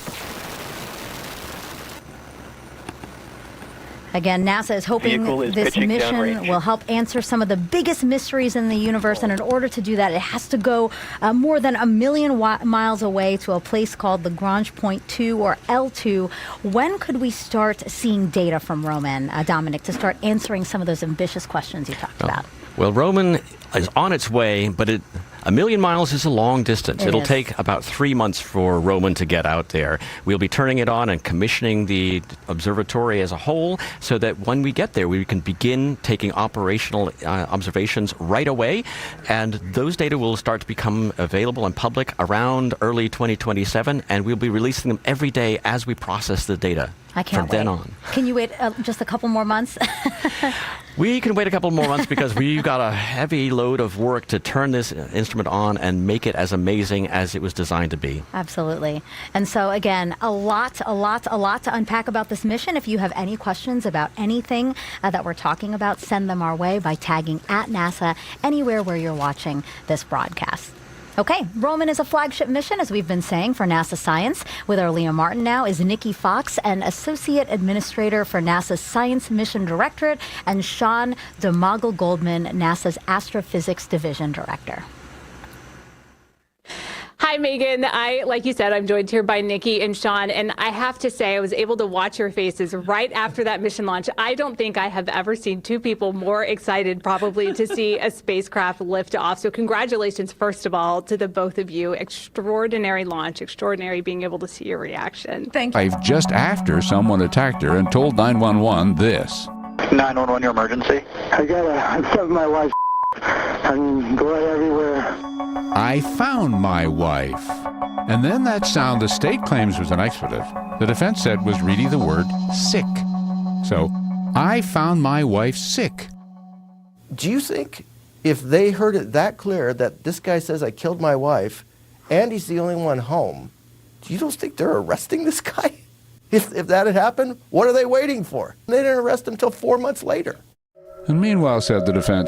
Again, NASA is hoping this mission will help answer some of the biggest mysteries in the universe. And in order to do that, it has to go more than 1 million miles away to a place called Lagrange Point 2 or L2. When could we start seeing data from Roman, Dominic, to start answering some of those ambitious questions you talked about? Well, Roman is on its way, but 1 million miles is a long distance. It'll take about 3 months for Roman to get out there. We'll be turning it on and commissioning the observatory as a whole so that when we get there, we can begin taking operational observations right away. And those data will start to become available and public around early 2027, and we'll be releasing them every day as we process the data. I can't from wait. then on. Can you wait just a couple more months? We can wait a couple more months because we've got a heavy load of work to turn this instrument on and make it as amazing as it was designed to be. Absolutely. And so, again, a lot to unpack about this mission. If you have any questions about anything that we're talking about, send them our way by tagging @NASA anywhere where you're watching this broadcast. Okay, Roman is a flagship mission, as we've been saying, for NASA Science. With our Leah Martin now is Nikki Fox, an Associate Administrator for NASA's Science Mission Directorate, and Sean DeMoggle-Goldman, NASA's Astrophysics Division Director. Hi, Megan. Like you said, I'm joined here by Nikki and Sean, and I have to say I was able to watch your faces right after that mission launch. I don't think I have ever seen two people more excited probably to see a spacecraft lift off. So congratulations, first of all, to the both of you. Extraordinary launch, extraordinary being able to see your reaction. Thank you. Just after someone attacked her and told 911 this. 911, your emergency. I'm stuck with my wife. I'm blood everywhere. I found my wife. And then that sound the state claims was an expletive, the defense said was really the word sick. So, I found my wife sick. Do you think if they heard it that clear that this guy says I killed my wife and he's the only one home, do you don't think they're arresting this guy? If that had happened, what are they waiting for? They didn't arrest him until 4 months later. And meanwhile, said the defense,